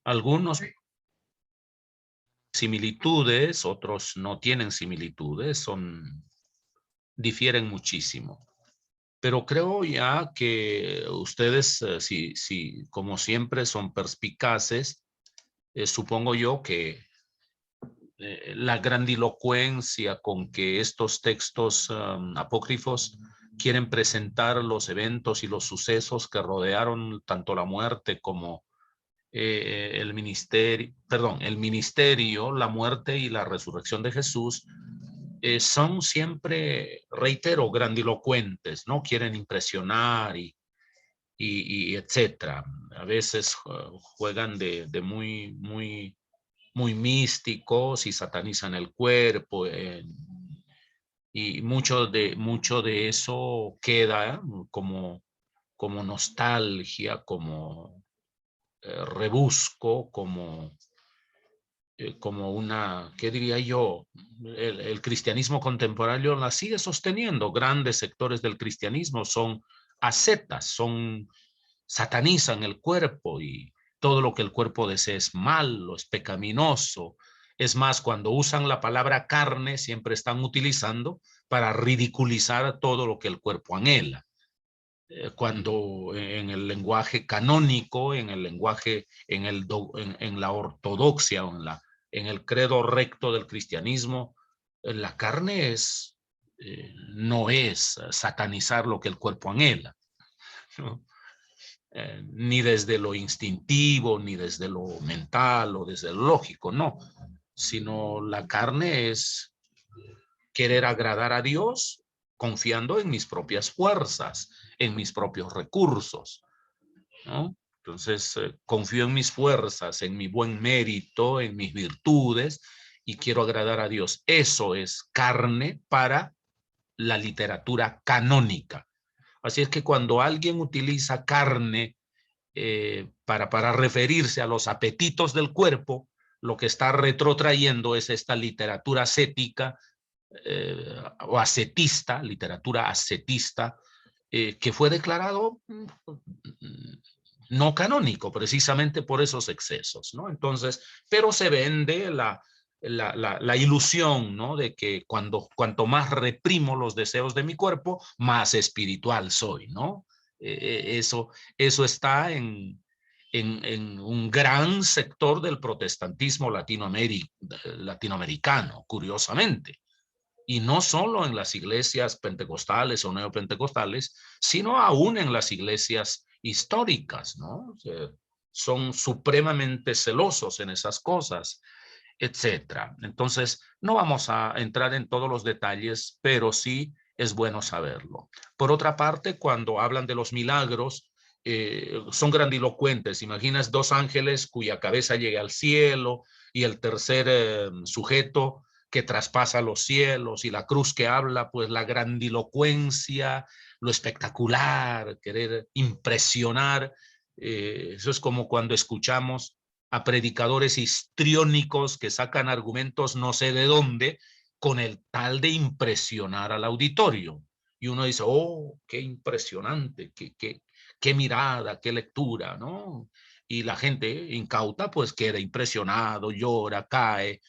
Algunos similitudes, otros no tienen similitudes, difieren muchísimo. Pero creo ya que ustedes, si como siempre son perspicaces, supongo yo que la grandilocuencia con que estos textos apócrifos quieren presentar los eventos y los sucesos que rodearon tanto la muerte como el ministerio, la muerte y la resurrección de Jesús, son siempre, reitero, grandilocuentes, ¿no? Quieren impresionar y etcétera. A veces juegan de muy místicos y satanizan el cuerpo. Y mucho de eso queda como nostalgia, como rebusco, como una, ¿qué diría yo? El cristianismo contemporáneo la sigue sosteniendo. Grandes sectores del cristianismo son ascetas, satanizan el cuerpo y todo lo que el cuerpo desea es malo, es pecaminoso. Es más, cuando usan la palabra carne, siempre están utilizando para ridiculizar todo lo que el cuerpo anhela. Cuando en el lenguaje canónico, en el lenguaje, en la ortodoxia o en el credo recto del cristianismo, la carne no es satanizar lo que el cuerpo anhela, ¿no? Ni desde lo instintivo, ni desde lo mental o desde lo lógico, no, sino la carne es querer agradar a Dios confiando en mis propias fuerzas, en mis propios recursos, ¿no? Entonces, confío en mis fuerzas, en mi buen mérito, en mis virtudes y quiero agradar a Dios. Eso es carne para la literatura canónica. Así es que cuando alguien utiliza carne para referirse a los apetitos del cuerpo, lo que está retrotrayendo es esta literatura ascética o ascetista, literatura ascetista, que fue declarado no canónico precisamente por esos excesos, ¿no? Entonces, pero se vende la ilusión, ¿no? De que cuanto más reprimo los deseos de mi cuerpo, más espiritual soy, ¿no? Eso está en un gran sector del protestantismo latinoamericano, curiosamente. Y no solo en las iglesias pentecostales o neopentecostales, sino aún en las iglesias históricas, ¿no? O sea, son supremamente celosos en esas cosas, etcétera. Entonces, no vamos a entrar en todos los detalles, pero sí es bueno saberlo. Por otra parte, cuando hablan de los milagros, son grandilocuentes. Imaginas dos ángeles cuya cabeza llega al cielo y el tercer sujeto que traspasa los cielos y la cruz que habla, pues la grandilocuencia, lo espectacular, querer impresionar. Eso es como cuando escuchamos a predicadores histriónicos que sacan argumentos no sé de dónde con el tal de impresionar al auditorio. Y uno dice, oh, qué impresionante, qué mirada, qué lectura, ¿no? Y la gente incauta pues queda impresionado, llora, cae,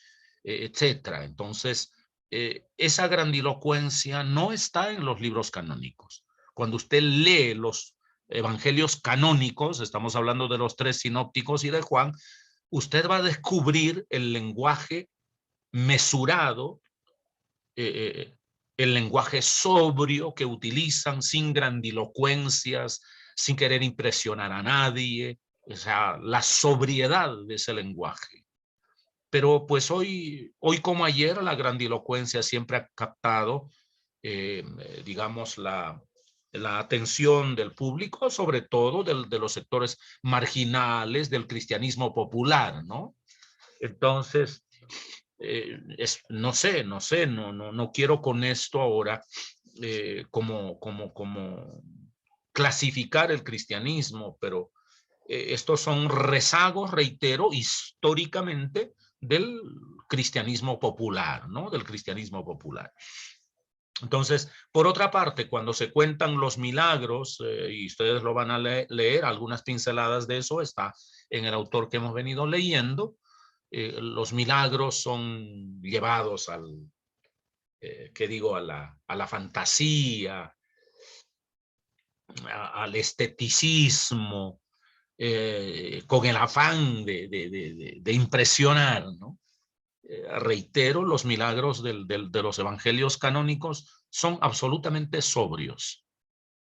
etcétera. Entonces, esa grandilocuencia no está en los libros canónicos. Cuando usted lee los evangelios canónicos, estamos hablando de los tres sinópticos y de Juan, usted va a descubrir el lenguaje mesurado, el lenguaje sobrio que utilizan sin grandilocuencias, sin querer impresionar a nadie, o sea, la sobriedad de ese lenguaje. Pero pues hoy como ayer, la grandilocuencia siempre ha captado, digamos, la atención del público, sobre todo de los sectores marginales del cristianismo popular, ¿no? Entonces, no quiero con esto ahora como clasificar el cristianismo, pero estos son rezagos, reitero, históricamente del cristianismo popular, ¿no? Del cristianismo popular. Entonces, por otra parte, cuando se cuentan los milagros, y ustedes lo van a leer, algunas pinceladas de eso está en el autor que hemos venido leyendo, los milagros son llevados al, ¿qué digo? A la fantasía, al esteticismo, con el afán de impresionar, ¿no? Reitero, los milagros de los evangelios canónicos son absolutamente sobrios.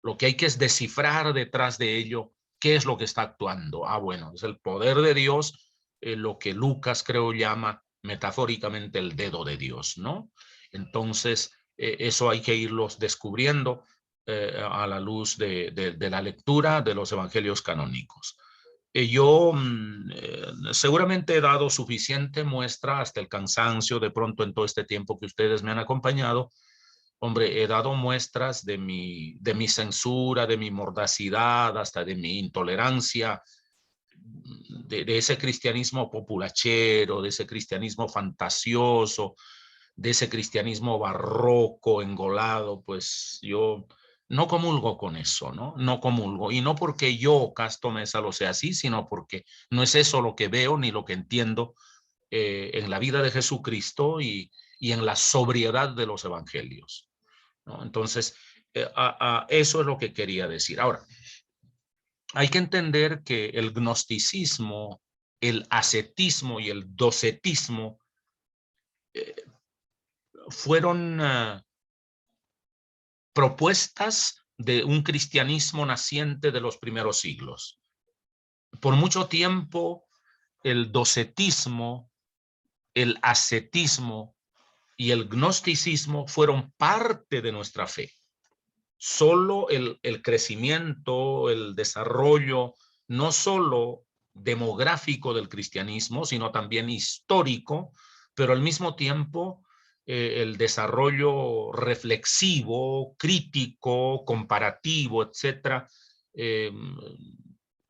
Lo que hay que es descifrar detrás de ello qué es lo que está actuando. Ah, bueno, es el poder de Dios, lo que Lucas creo llama metafóricamente el dedo de Dios, ¿no? Entonces, eso hay que irlos descubriendo a la luz de la lectura de los evangelios canónicos. Yo seguramente he dado suficiente muestra hasta el cansancio de pronto en todo este tiempo que ustedes me han acompañado. Hombre, he dado muestras de mi censura, de mi mordacidad, hasta de mi intolerancia, de ese cristianismo populachero, de ese cristianismo fantasioso, de ese cristianismo barroco, engolado. Pues yo no comulgo con eso, ¿no? No comulgo. Y no porque yo, Casto Mesa, lo sea así, sino porque no es eso lo que veo ni lo que entiendo en la vida de Jesucristo y en la sobriedad de los evangelios, ¿no? Entonces, eso es lo que quería decir. Ahora, hay que entender que el gnosticismo, el ascetismo y el docetismo eh, fueron propuestas de un cristianismo naciente de los primeros siglos. Por mucho tiempo, el docetismo, el ascetismo y el gnosticismo fueron parte de nuestra fe. Solo el crecimiento, el desarrollo, no solo demográfico del cristianismo, sino también histórico, pero al mismo tiempo el desarrollo reflexivo, crítico, comparativo, etcétera, eh,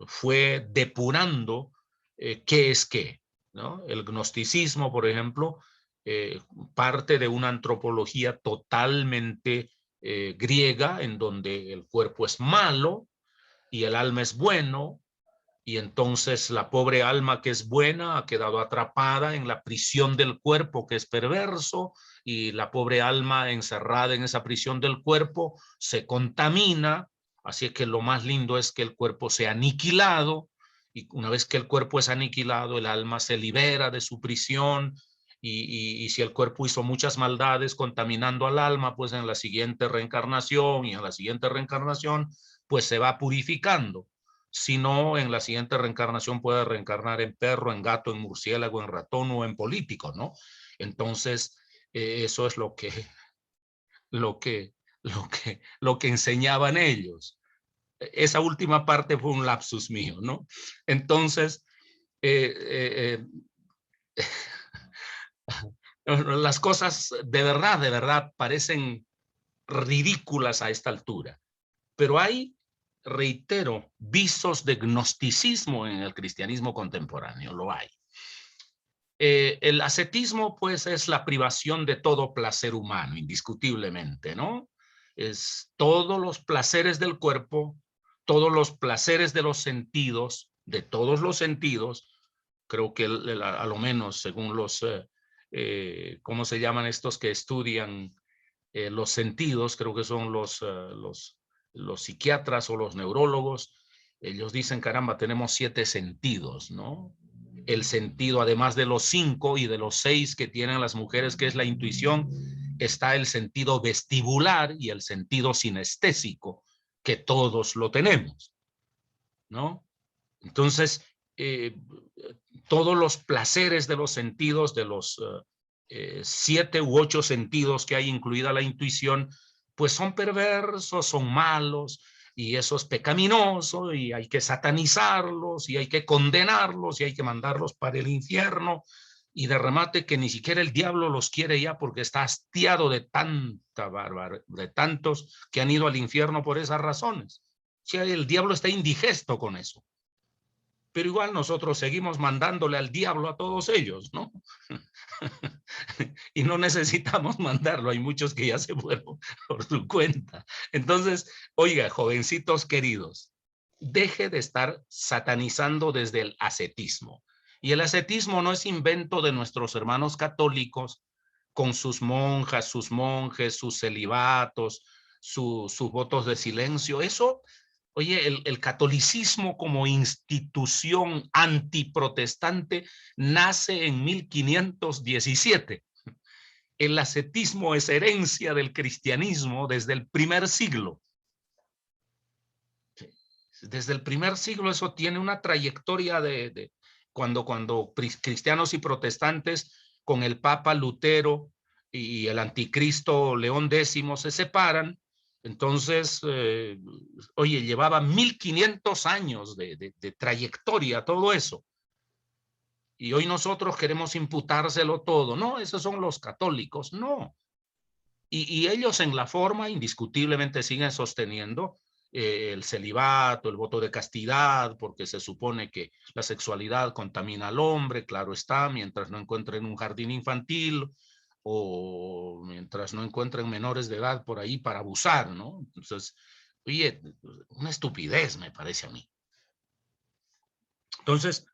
fue depurando qué es qué, ¿no? El gnosticismo, por ejemplo, eh, parte de una antropología totalmente griega, en donde el cuerpo es malo y el alma es bueno, y entonces la pobre alma que es buena ha quedado atrapada en la prisión del cuerpo que es perverso, y la pobre alma encerrada en esa prisión del cuerpo se contamina. Así que lo más lindo es que el cuerpo sea aniquilado, y una vez que el cuerpo es aniquilado, el alma se libera de su prisión. Y si el cuerpo hizo muchas maldades contaminando al alma, pues en la siguiente reencarnación y en la siguiente reencarnación, pues se va purificando. Si no, en la siguiente reencarnación puede reencarnar en perro, en gato, en murciélago, en ratón o en político, ¿no? Entonces, eso es lo que, lo que enseñaban ellos. Esa última parte fue un lapsus mío, ¿no? Entonces, las cosas de verdad parecen ridículas a esta altura, pero hay, reitero, visos de gnosticismo en el cristianismo contemporáneo, lo hay. El ascetismo, pues, es la privación de todo placer humano, indiscutiblemente, ¿no? Es todos los placeres del cuerpo, todos los placeres de los sentidos, de todos los sentidos. Creo que a lo menos según ¿cómo se llaman estos que estudian los sentidos? Creo que son los psiquiatras o los neurólogos. Ellos dicen, caramba, tenemos 7 sentidos, ¿no? El sentido, además de los 5 y de los 6 que tienen las mujeres, que es la intuición, está el sentido vestibular y el sentido sinestésico, que todos lo tenemos, ¿no? Entonces, eh, todos los placeres de los sentidos, de los 7 u 8 sentidos que hay, incluida la intuición, pues son perversos, son malos, y eso es pecaminoso, y hay que satanizarlos, y hay que condenarlos, y hay que mandarlos para el infierno, y de remate que ni siquiera el diablo los quiere ya, porque está hastiado de tanta barbaridad, de tantos que han ido al infierno por esas razones. O sea, el diablo está indigesto con eso, pero igual nosotros seguimos mandándole al diablo a todos ellos, ¿no? y no necesitamos mandarlo. Hay muchos que ya se fueron por su cuenta. Entonces, oiga, jovencitos queridos, deje de estar satanizando desde el ascetismo. Y el ascetismo no es invento de nuestros hermanos católicos con sus monjas, sus monjes, sus celibatos, sus votos de silencio. Eso, oye, el catolicismo como institución antiprotestante nace en 1517. El ascetismo es herencia del cristianismo desde el primer siglo. Desde el primer siglo eso tiene una trayectoria de cuando cristianos y protestantes con el Papa Lutero y el anticristo León X se separan. Entonces, oye, llevaba 1500 años de trayectoria todo eso. Y hoy nosotros queremos imputárselo todo. No, esos son los católicos, no. Y ellos en la forma indiscutiblemente siguen sosteniendo el celibato, el voto de castidad, porque se supone que la sexualidad contamina al hombre, claro está, mientras no encuentren un jardín infantil o mientras no encuentren menores de edad por ahí para abusar, ¿no? Entonces, oye, una estupidez me parece a mí. Entonces,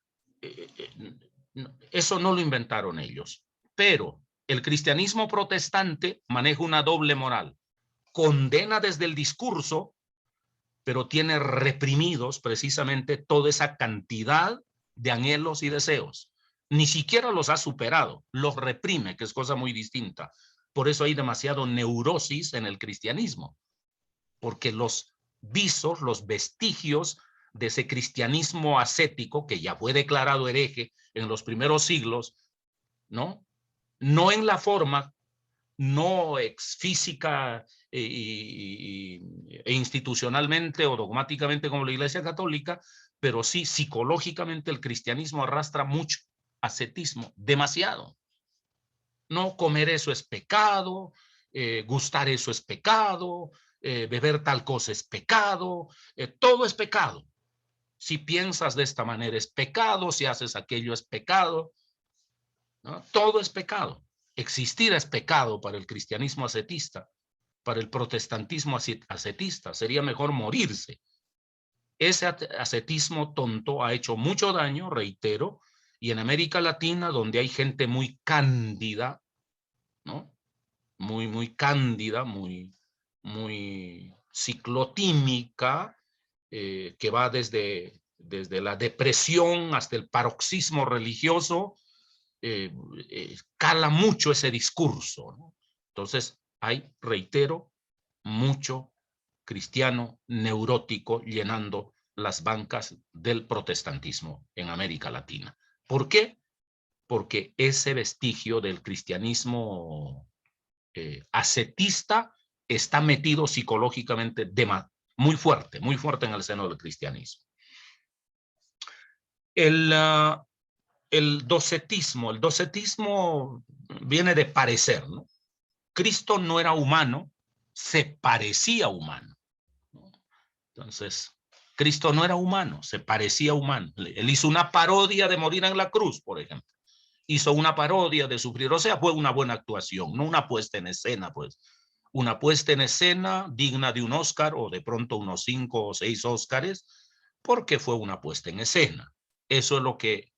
eso no lo inventaron ellos, pero el cristianismo protestante maneja una doble moral. Condena desde el discurso, pero tiene reprimidos precisamente toda esa cantidad de anhelos y deseos. Ni siquiera los ha superado, los reprime, que es cosa muy distinta. Por eso hay demasiado neurosis en el cristianismo, porque los visos, los vestigios de ese cristianismo ascético, que ya fue declarado hereje en los primeros siglos, ¿no? No en la forma, no ex física e institucionalmente o dogmáticamente como la Iglesia Católica, pero sí psicológicamente el cristianismo arrastra mucho ascetismo, demasiado. No, comer eso es pecado, gustar eso es pecado, beber tal cosa es pecado, todo es pecado. Si piensas de esta manera es pecado, si haces aquello es pecado, ¿no? Todo es pecado. Existir es pecado para el cristianismo ascetista, para el protestantismo ascetista. Sería mejor morirse. Ese ascetismo tonto ha hecho mucho daño, reitero, y en América Latina, donde hay gente muy cándida, ¿no? Muy cándida, muy ciclotímica, que va desde la depresión hasta el paroxismo religioso, cala mucho ese discurso, ¿no? Entonces hay, reitero, mucho cristiano neurótico llenando las bancas del protestantismo en América Latina. ¿Por qué? Porque ese vestigio del cristianismo ascetista está metido psicológicamente muy fuerte en el seno del cristianismo. El docetismo viene de parecer, ¿no? Cristo no era humano, se parecía humano, ¿no? Entonces, Cristo no era humano, se parecía humano. Él hizo una parodia de morir en la cruz, por ejemplo. Hizo una parodia de sufrir, o sea, fue una buena actuación, no una puesta en escena, pues. Una puesta en escena digna de un Oscar o de pronto unos 5 o 6 Oscars, porque fue una puesta en escena. Eso es lo que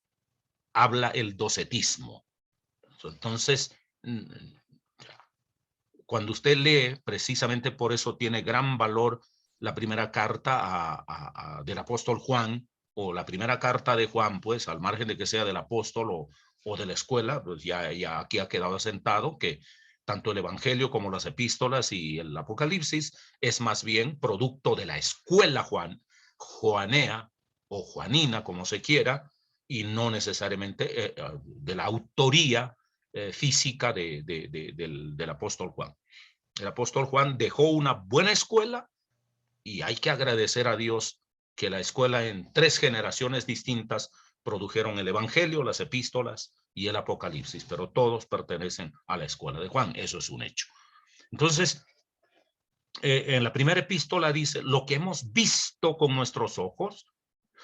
habla el docetismo. Entonces, cuando usted lee, precisamente por eso tiene gran valor la primera carta del apóstol Juan, o la primera carta de Juan, pues al margen de que sea del apóstol o de la escuela, pues ya aquí ha quedado asentado que tanto el Evangelio como las epístolas y el Apocalipsis es más bien producto de la escuela Joanea o Juanina, como se quiera, y no necesariamente de la autoría física del apóstol Juan. El apóstol Juan dejó una buena escuela y hay que agradecer a Dios que la escuela en 3 generaciones distintas produjeron el Evangelio, las epístolas y el Apocalipsis, pero todos pertenecen a la escuela de Juan, eso es un hecho. Entonces, en la primera epístola dice, lo que hemos visto con nuestros ojos,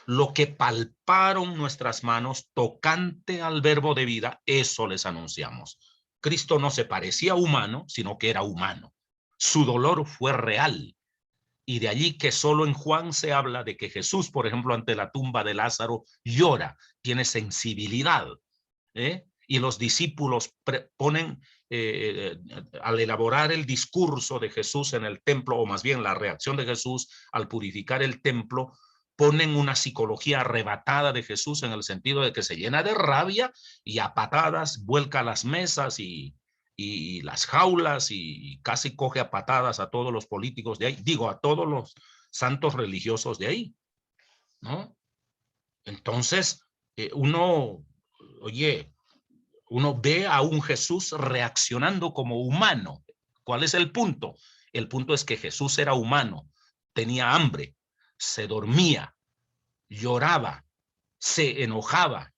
lo que palparon nuestras manos tocante al verbo de vida, eso les anunciamos. Cristo no se parecía humano, sino que era humano. Su dolor fue real. Y de allí que solo en Juan se habla de que Jesús, por ejemplo, ante la tumba de Lázaro, llora, tiene sensibilidad. Y los discípulos ponen, al elaborar el discurso de Jesús en el templo, o más bien la reacción de Jesús al purificar el templo, ponen una psicología arrebatada de Jesús en el sentido de que se llena de rabia y a patadas vuelca las mesas y las jaulas y casi coge a patadas a todos los políticos de ahí, digo, a todos los santos religiosos de ahí, ¿no? Entonces, oye, uno ve a un Jesús reaccionando como humano. ¿Cuál es el punto? El punto es que Jesús era humano, tenía hambre, se dormía, lloraba, se enojaba.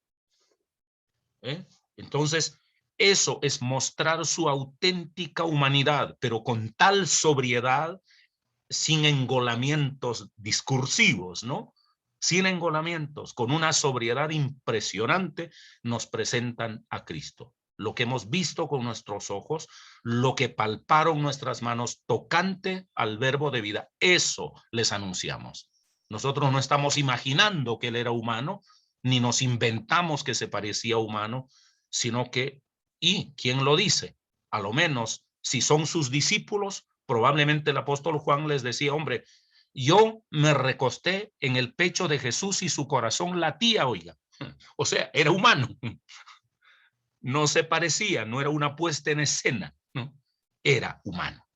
Entonces, eso es mostrar su auténtica humanidad, pero con tal sobriedad, sin engolamientos discursivos, ¿no? Sin engolamientos, con una sobriedad impresionante, nos presentan a Cristo. Lo que hemos visto con nuestros ojos, lo que palparon nuestras manos tocante al verbo de vida, eso les anunciamos. Nosotros no estamos imaginando que él era humano, ni nos inventamos que se parecía a humano, sino que, ¿y quién lo dice? A lo menos, si son sus discípulos, probablemente el apóstol Juan les decía, hombre, yo me recosté en el pecho de Jesús y su corazón latía, oiga. O sea, era humano. No se parecía, no era una puesta en escena, ¿no? Era humano.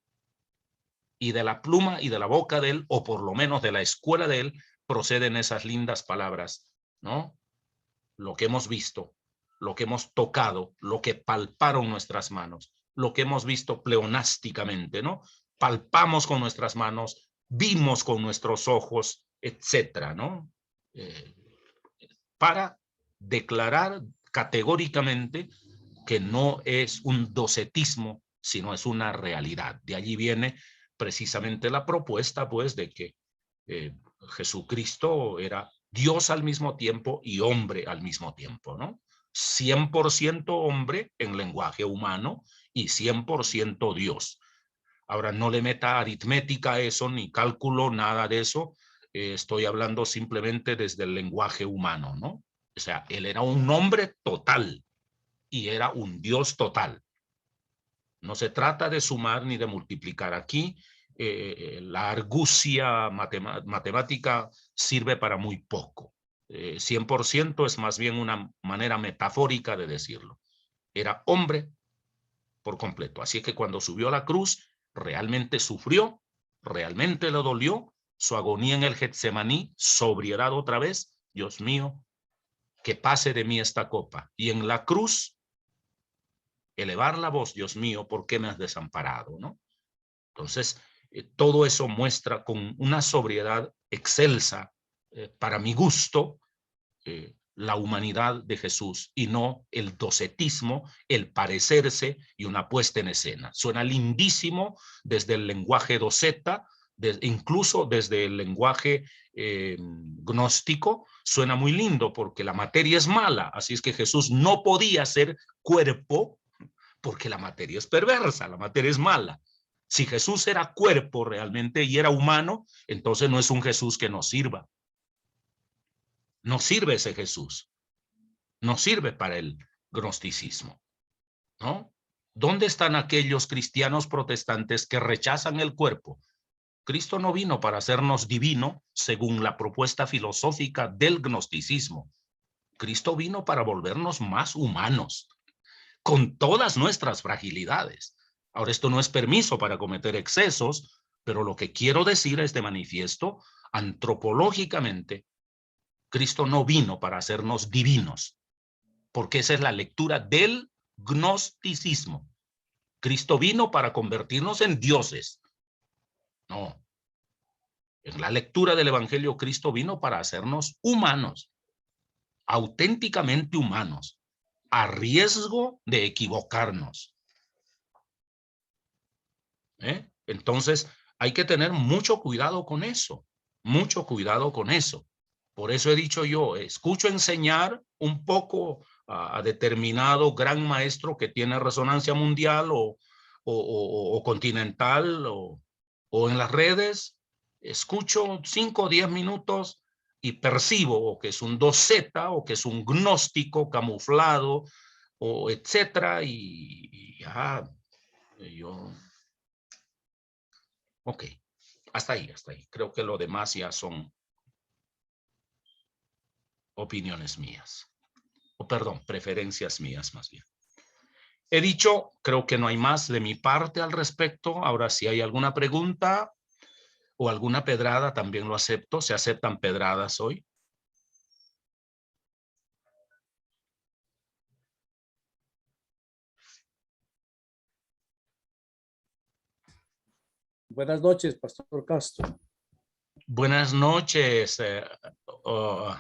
Y de la pluma y de la boca de él, o por lo menos de la escuela de él, proceden esas lindas palabras, ¿no? Lo que hemos visto, lo que hemos tocado, lo que palparon nuestras manos, lo que hemos visto pleonásticamente, ¿no? Palpamos con nuestras manos, vimos con nuestros ojos, etcétera, ¿no? Para declarar categóricamente que no es un docetismo, sino es una realidad. De allí viene precisamente la propuesta, pues, de que Jesucristo era Dios al mismo tiempo y hombre al mismo tiempo, ¿no? 100% hombre en lenguaje humano y 100% Dios. Ahora, no le meta aritmética a eso, ni cálculo, nada de eso. Estoy hablando simplemente desde el lenguaje humano, ¿no? O sea, él era un hombre total y era un Dios total. No se trata de sumar ni de multiplicar. Aquí la argucia matemática sirve para muy poco. 100% es más bien una manera metafórica de decirlo. Era hombre por completo. Así que cuando subió a la cruz, realmente sufrió, realmente le dolió. Su agonía en el Getsemaní, sobriedad otra vez. Dios mío, que pase de mí esta copa. Y en la cruz, elevar la voz, Dios mío, ¿por qué me has desamparado? ¿No? Entonces, todo eso muestra con una sobriedad excelsa, para mi gusto, la humanidad de Jesús y no el docetismo, el parecerse y una puesta en escena. Suena lindísimo desde el lenguaje doceta, incluso desde el lenguaje gnóstico, suena muy lindo porque la materia es mala, así es que Jesús no podía ser cuerpo porque la materia es perversa, la materia es mala. Si Jesús era cuerpo realmente y era humano, entonces no es un Jesús que nos sirva. No sirve ese Jesús. No sirve para el gnosticismo, ¿no? ¿Dónde están aquellos cristianos protestantes que rechazan el cuerpo? Cristo no vino para hacernos divino según la propuesta filosófica del gnosticismo. Cristo vino para volvernos más humanos, con todas nuestras fragilidades. Ahora, esto no es permiso para cometer excesos, pero lo que quiero decir es de manifiesto, antropológicamente, Cristo no vino para hacernos divinos, porque esa es la lectura del gnosticismo. Cristo vino para convertirnos en dioses. No. En la lectura del Evangelio, Cristo vino para hacernos humanos, auténticamente humanos, a riesgo de equivocarnos. Entonces, hay que tener mucho cuidado con eso, mucho cuidado con eso. Por eso he dicho yo, escucho enseñar un poco a determinado gran maestro que tiene resonancia mundial o continental o en las redes, escucho 5 o 10 minutos y percibo o que es un 2Z o que es un gnóstico camuflado o etcétera y ya yo, ok, hasta ahí. Creo que lo demás ya son opiniones mías. O perdón, preferencias mías más bien. He dicho, creo que no hay más de mi parte al respecto. Ahora, si hay alguna pregunta o alguna pedrada, también lo acepto. Se aceptan pedradas hoy. Buenas noches, Pastor Castro. Buenas noches. Uh,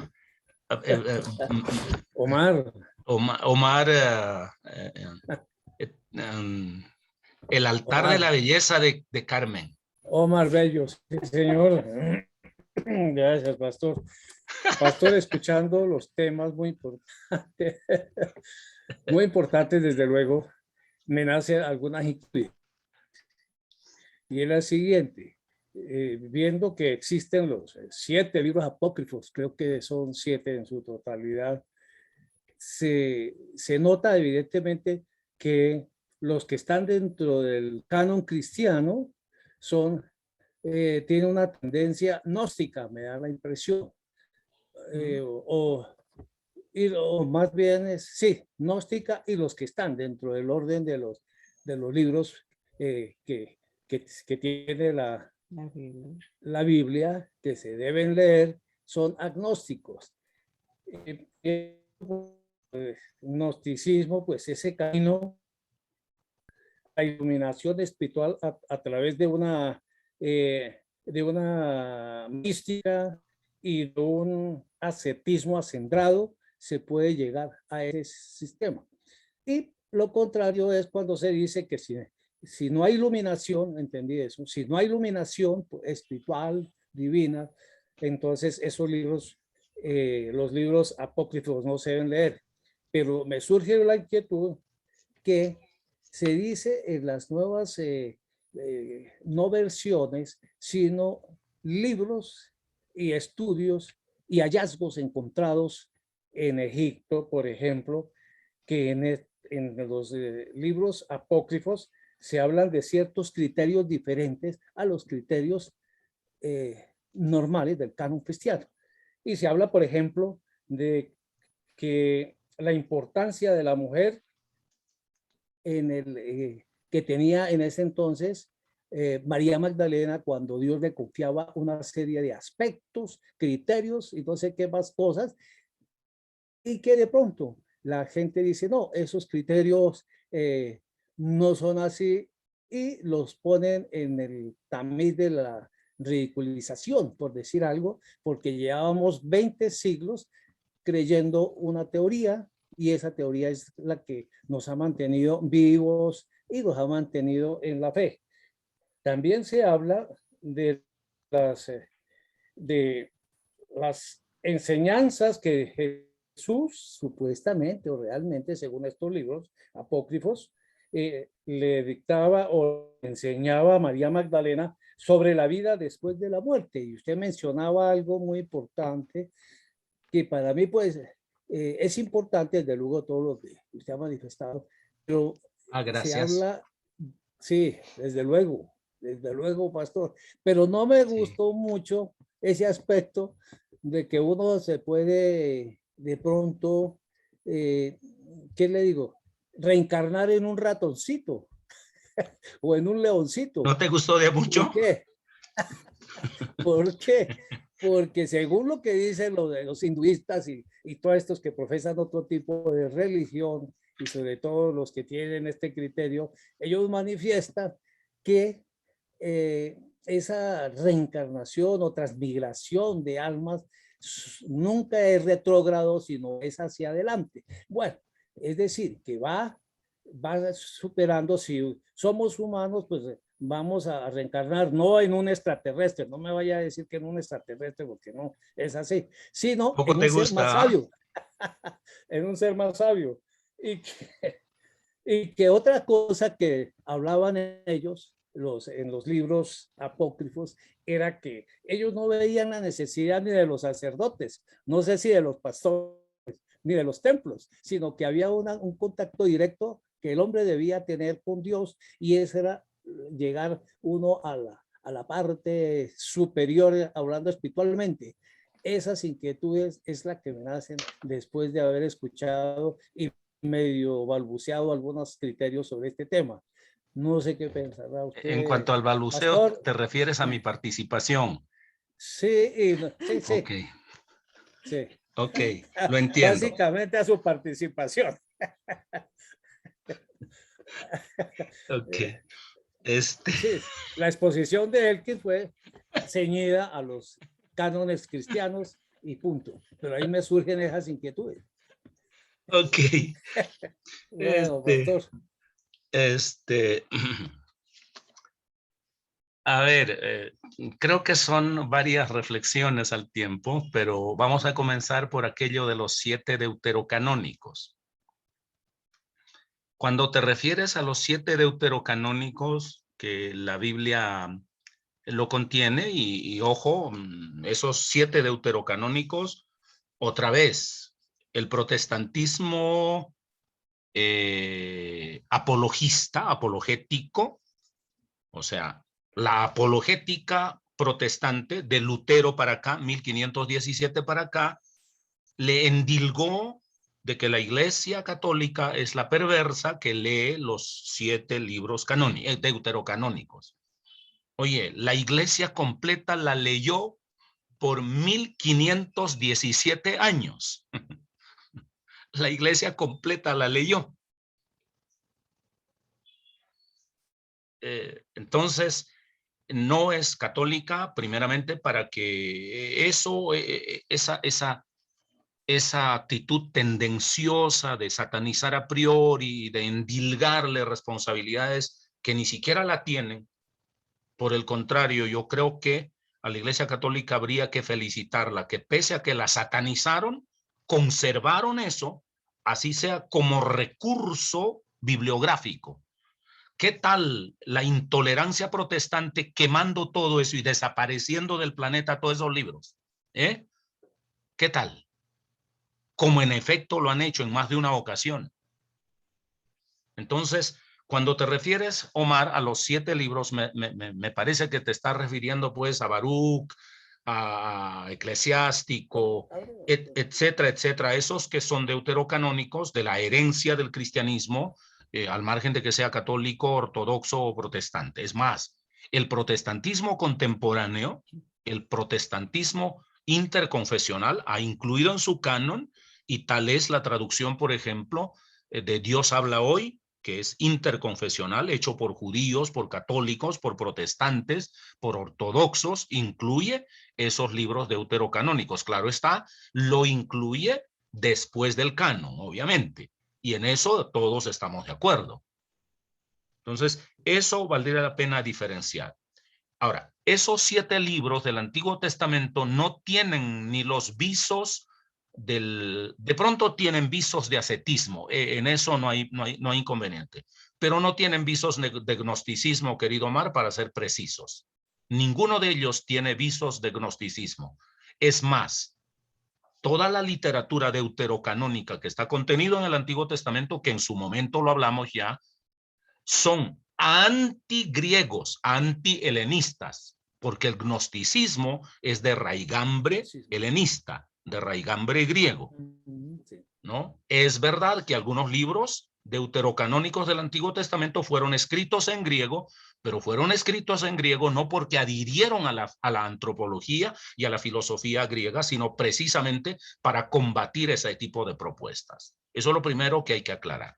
Omar. Omar, el altar de Omar. la belleza de Carmen. Omar Bello, sí, señor. Gracias, Pastor. Pastor, escuchando los temas muy importantes, desde luego, me nace alguna inquietud. Y es la siguiente. Viendo que existen los 7 libros apócrifos, creo que son 7 en su totalidad, se nota evidentemente que los que están dentro del canon cristiano tienen una tendencia gnóstica, me da la impresión, o más bien sí, gnóstica, y los que están dentro del orden de los libros que tiene la Biblia, que se deben leer, son agnósticos. Gnosticismo, pues ese camino, la iluminación espiritual a través de una mística y de un ascetismo acendrado, se puede llegar a ese sistema. Y lo contrario es cuando se dice que si no hay iluminación, entendí eso, si no hay iluminación espiritual, divina, entonces esos libros, los libros apócrifos no se deben leer. Pero me surge la inquietud que se dice en las nuevas, no versiones, sino libros y estudios y hallazgos encontrados en Egipto, por ejemplo, que en los libros apócrifos se hablan de ciertos criterios diferentes a los criterios normales del canon cristiano. Y se habla, por ejemplo, de que la importancia de la mujer que tenía en ese entonces María Magdalena, cuando Dios le confiaba una serie de aspectos, criterios y no sé qué más cosas, y que de pronto la gente dice, no, esos criterios no son así, y los ponen en el tamiz de la ridiculización, por decir algo, porque llevábamos 20 siglos creyendo una teoría, y esa teoría es la que nos ha mantenido vivos y nos ha mantenido en la fe. También se habla de las enseñanzas que Jesús supuestamente o realmente, según estos libros apócrifos, le dictaba o enseñaba a María Magdalena sobre la vida después de la muerte. Y usted mencionaba algo muy importante que para mí pues es importante, desde luego, todo lo que usted ha manifestado, pero se Gracias. habla, sí, desde luego, pastor, pero no me gustó mucho ese aspecto de que uno se puede de pronto, ¿qué le digo? Reencarnar en un ratoncito o en un leoncito. ¿No te gustó de mucho? ¿Por qué? ¿Por qué? Porque según lo que dicen los hinduistas y todos estos que profesan otro tipo de religión, y sobre todo los que tienen este criterio, ellos manifiestan que esa reencarnación o transmigración de almas nunca es retrógrado, sino es hacia adelante. Bueno, es decir, que va superando, si somos humanos, pues vamos a reencarnar, no en un extraterrestre, no me vaya a decir que en un extraterrestre, porque no es así, sino ¿Poco en te un ser más gusta? sabio, en un ser más sabio. Y que otra cosa que hablaban ellos en los libros apócrifos era que ellos no veían la necesidad ni de los sacerdotes, no sé si de los pastores, ni de los templos, sino que había un contacto directo que el hombre debía tener con Dios, y ese era llegar uno a la parte superior, hablando espiritualmente. Esas inquietudes es la que me nacen después de haber escuchado y medio balbuceado algunos criterios sobre este tema. No sé qué pensará En usted, cuanto al balbuceo, pastor. te refieres a mi participación. Sí, sí, Ok, sí, sí. ok, lo entiendo. Básicamente a su participación. Ok, este, Sí, la exposición de Elkins fue ceñida a los cánones cristianos y punto. Pero ahí me surgen esas inquietudes. ok, Bueno, este, pastor. este, a ver, creo que son varias reflexiones al tiempo, pero vamos a comenzar por aquello de los 7 deuterocanónicos. Cuando te refieres a los 7 deuterocanónicos que la Biblia lo contiene, y ojo, esos 7 deuterocanónicos, otra vez, el protestantismo apologista, apologético, o sea, la apologética protestante de Lutero para acá, 1517 para acá, le endilgó de que la Iglesia Católica es la perversa que lee los 7 libros deuterocanónicos. Oye, la Iglesia completa la leyó por 1517 años. La Iglesia completa la leyó. Entonces, no es católica primeramente para que esa actitud tendenciosa de satanizar a priori, de endilgarle responsabilidades que ni siquiera la tienen. Por el contrario, yo creo que a la Iglesia Católica habría que felicitarla, que pese a que la satanizaron, conservaron eso, así sea como recurso bibliográfico. ¿Qué tal la intolerancia protestante quemando todo eso y desapareciendo del planeta todos esos libros? ¿Eh? ¿Qué tal? Como en efecto lo han hecho en más de una ocasión. Entonces, cuando te refieres, Omar, a los 7 libros, me parece que te estás refiriendo pues a Baruch, a Eclesiástico, etcétera, etcétera, esos que son deuterocanónicos de la herencia del cristianismo, al margen de que sea católico, ortodoxo o protestante. Es más, el protestantismo contemporáneo, el protestantismo interconfesional, ha incluido en su canon, y tal es la traducción, por ejemplo, de Dios habla hoy, que es interconfesional, hecho por judíos, por católicos, por protestantes, por ortodoxos, incluye esos libros deuterocanónicos. Claro está, lo incluye después del canon, obviamente, y en eso todos estamos de acuerdo. Entonces, eso valdría la pena diferenciar. Ahora, esos 7 libros del Antiguo Testamento no tienen ni los visos de pronto tienen visos de ascetismo, en eso no hay inconveniente, pero no tienen visos de gnosticismo, querido Omar, para ser precisos. Ninguno de ellos tiene visos de gnosticismo. Es más, toda la literatura deuterocanónica que está contenido en el Antiguo Testamento, que en su momento lo hablamos ya, son antigriegos, antihelenistas, porque el gnosticismo es de raigambre helenista, de raigambre griego, ¿no? Es verdad que algunos libros deuterocanónicos del Antiguo Testamento fueron escritos en griego, pero fueron escritos en griego no porque adhirieron a la antropología y a la filosofía griega, sino precisamente para combatir ese tipo de propuestas. Eso es lo primero que hay que aclarar.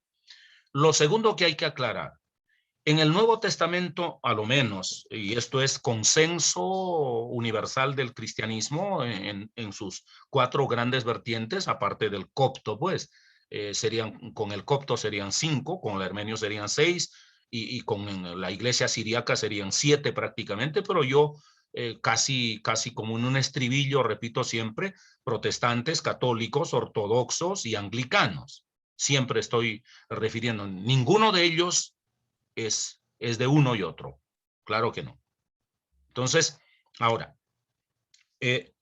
Lo segundo que hay que aclarar, en el Nuevo Testamento, a lo menos, y esto es consenso universal del cristianismo en sus 4 grandes vertientes, aparte del copto, pues, con el copto serían 5, con el armenio serían 6, y con la iglesia siríaca serían 7 prácticamente, pero yo casi como en un estribillo, repito siempre, protestantes, católicos, ortodoxos y anglicanos. Siempre estoy refiriendo, ninguno de ellos es de uno y otro. Claro que no. Entonces, ahora, ¿qué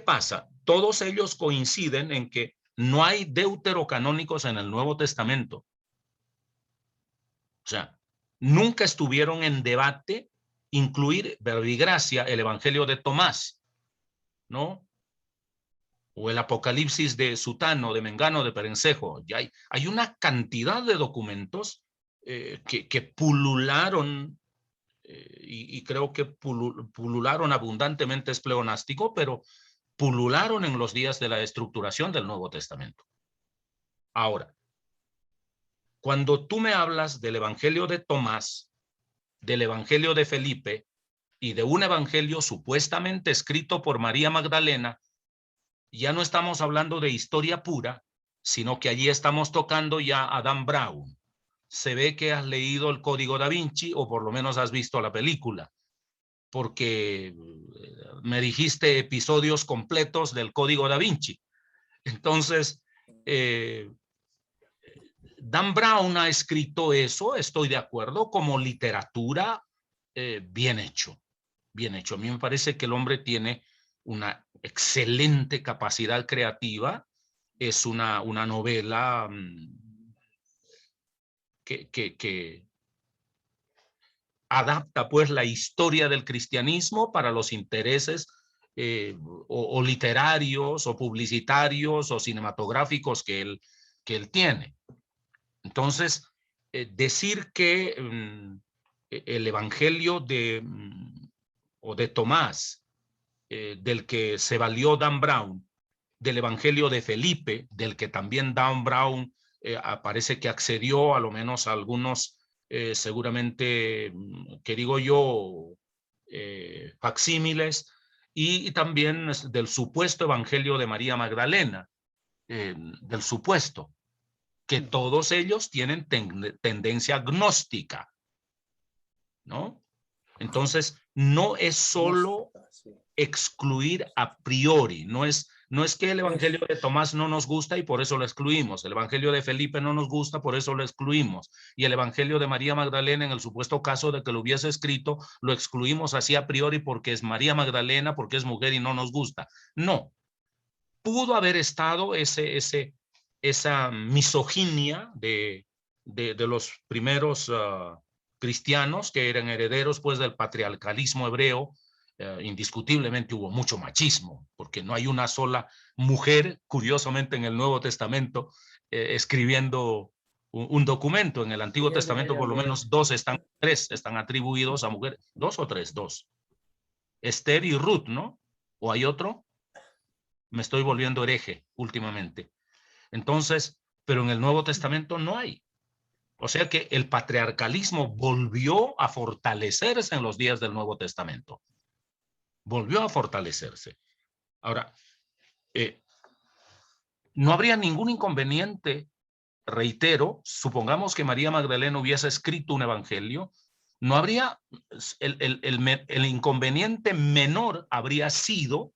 pasa? Todos ellos coinciden en que no hay deuterocanónicos en el Nuevo Testamento. O sea, nunca estuvieron en debate incluir verbigracia el Evangelio de Tomás, ¿no? O el Apocalipsis de Sutano, de Mengano, de Perencejo. Ya hay una cantidad de documentos que pulularon, y creo que pulularon abundantemente, es pleonástico, pero pulularon en los días de la estructuración del Nuevo Testamento. Ahora, cuando tú me hablas del Evangelio de Tomás, del Evangelio de Felipe y de un evangelio supuestamente escrito por María Magdalena, ya no estamos hablando de historia pura, sino que allí estamos tocando ya a Dan Brown. Se ve que has leído el Código Da Vinci, o por lo menos has visto la película, porque me dijiste episodios completos del Código Da Vinci. Entonces, Dan Brown ha escrito eso, estoy de acuerdo, como literatura bien hecho, bien hecho. A mí me parece que el hombre tiene una excelente capacidad creativa, es una novela que adapta pues la historia del cristianismo para los intereses o literarios o publicitarios o cinematográficos que él tiene. Entonces, decir que el evangelio o de Tomás, del que se valió Dan Brown, del evangelio de Felipe, del que también Dan Brown parece que accedió a lo menos a algunos, seguramente, que digo yo, facsímiles, y también del supuesto evangelio de María Magdalena, del supuesto, que todos ellos tienen tendencia gnóstica, ¿no? Entonces, no es solo excluir a priori, no es que el evangelio de Tomás no nos gusta y por eso lo excluimos, el evangelio de Felipe no nos gusta, por eso lo excluimos, y el evangelio de María Magdalena, en el supuesto caso de que lo hubiese escrito, lo excluimos así a priori porque es María Magdalena, porque es mujer y no nos gusta. No, pudo haber estado esa misoginia de los primeros cristianos, que eran herederos pues del patriarcalismo hebreo. Indiscutiblemente hubo mucho machismo, porque no hay una sola mujer, curiosamente, en el Nuevo Testamento escribiendo un documento. En el Antiguo Testamento por lo menos tres están atribuidos a mujeres, 2 o 3, 2. Esther y Ruth, ¿no? ¿O hay otro? Me estoy volviendo hereje últimamente. Entonces, pero en el Nuevo Testamento no hay. O sea que el patriarcalismo volvió a fortalecerse en los días del Nuevo Testamento. Volvió a fortalecerse. Ahora, no habría ningún inconveniente, reitero, supongamos que María Magdalena hubiese escrito un evangelio, no habría, el inconveniente menor habría sido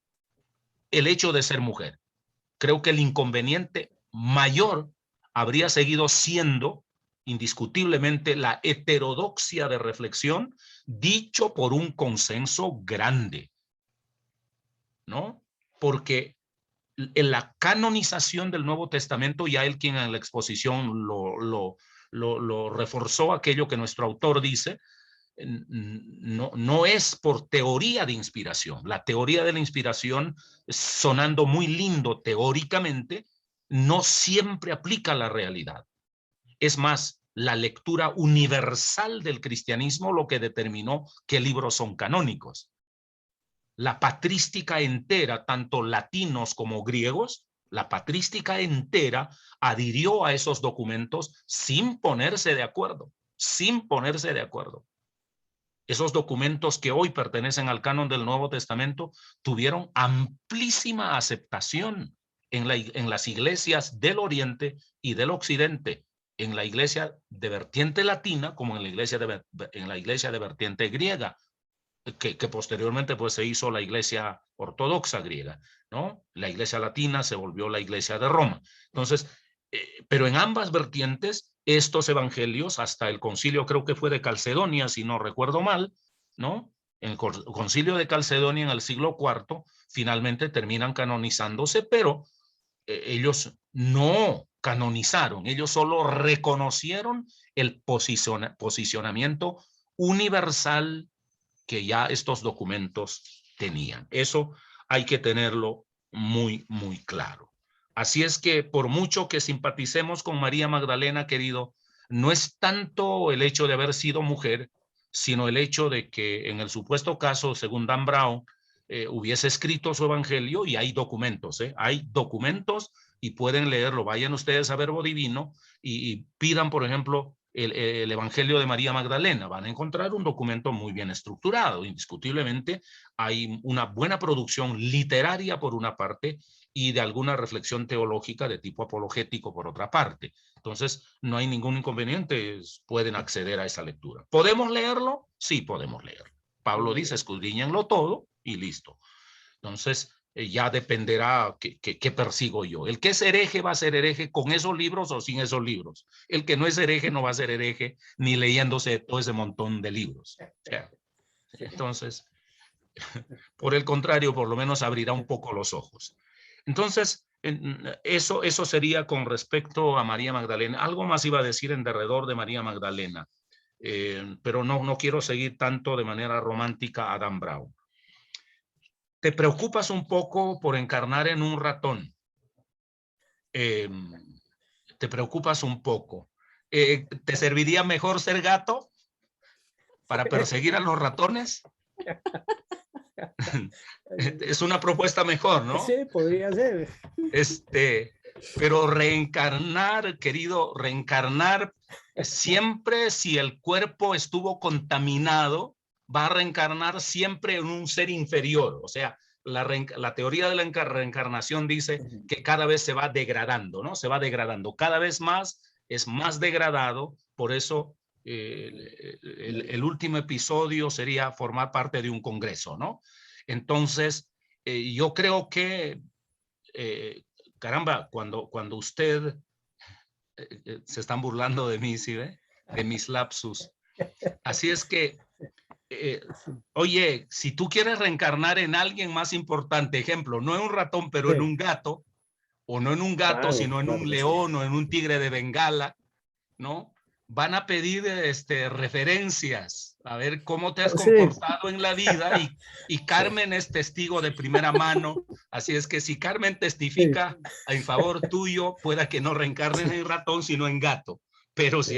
el hecho de ser mujer. Creo que el inconveniente mayor habría seguido siendo indiscutiblemente la heterodoxia de reflexión, dicho por un consenso grande, ¿no? Porque en la canonización del Nuevo Testamento, ya él quien en la exposición lo reforzó, aquello que nuestro autor dice, no es por teoría de inspiración. La teoría de la inspiración, sonando muy lindo teóricamente, no siempre aplica a la realidad. Es más, la lectura universal del cristianismo lo que determinó qué libros son canónicos. La patrística entera, tanto latinos como griegos, la patrística entera adhirió a esos documentos sin ponerse de acuerdo, sin ponerse de acuerdo. Esos documentos que hoy pertenecen al canon del Nuevo Testamento tuvieron amplísima aceptación en las iglesias del Oriente y del Occidente. en la iglesia de vertiente latina como en la iglesia de vertiente griega, que posteriormente pues se hizo la iglesia ortodoxa griega, ¿no? La iglesia latina se volvió la iglesia de Roma. Entonces, pero en ambas vertientes, estos evangelios, hasta el concilio creo que fue de Calcedonia, si no recuerdo mal, ¿no? En el concilio de Calcedonia en el siglo IV, finalmente terminan canonizándose, pero ellos no canonizaron, ellos solo reconocieron el posicionamiento universal que ya estos documentos tenían. Eso hay que tenerlo muy, muy claro. Así es que por mucho que simpaticemos con María Magdalena, querido, no es tanto el hecho de haber sido mujer, sino el hecho de que en el supuesto caso, según Dan Brown, hubiese escrito su evangelio, y hay documentos, hay documentos y pueden leerlo. Vayan ustedes a Verbo Divino y pidan, por ejemplo, el Evangelio de María Magdalena. Van a encontrar un documento muy bien estructurado. Indiscutiblemente hay una buena producción literaria por una parte y de alguna reflexión teológica de tipo apologético por otra parte. Entonces, no hay ningún inconveniente, pueden acceder a esa lectura. ¿Podemos leerlo? Sí, podemos leerlo. Pablo dice, escudriñenlo todo y listo. Entonces, ya dependerá qué persigo yo. El que es hereje va a ser hereje con esos libros o sin esos libros. El que no es hereje no va a ser hereje ni leyéndose todo ese montón de libros. O sea, entonces, por el contrario, por lo menos abrirá un poco los ojos. Entonces, eso sería con respecto a María Magdalena. Algo más iba a decir en derredor de María Magdalena, pero no quiero seguir tanto de manera romántica a Dan Brown. Te preocupas un poco por encarnar en un ratón. Te preocupas un poco. ¿Te serviría mejor ser gato para perseguir a los ratones? Es una propuesta mejor, ¿no? Sí, podría ser. Pero reencarnar, querido, reencarnar siempre, si el cuerpo estuvo contaminado, va a reencarnar siempre en un ser inferior. O sea, la teoría de la reencarnación dice que cada vez se va degradando, ¿no? Se va degradando. Cada vez más es más degradado. Por eso el último episodio sería formar parte de un congreso, ¿no? Entonces, yo creo que, caramba, cuando usted, se están burlando de mí, ¿sí ve? De mis lapsus. Así es que, oye, si tú quieres reencarnar en alguien más importante, ejemplo, no en un ratón, pero en un gato, o no en un gato, Claro, sino en claro un que sí. león o en un tigre de Bengala, ¿no? Van a pedir referencias, a ver cómo te has Sí, comportado en la vida, y Carmen es testigo de primera mano. Así es que si Carmen testifica en favor tuyo, pueda que no reencarnes en ratón, sino en gato. Pero si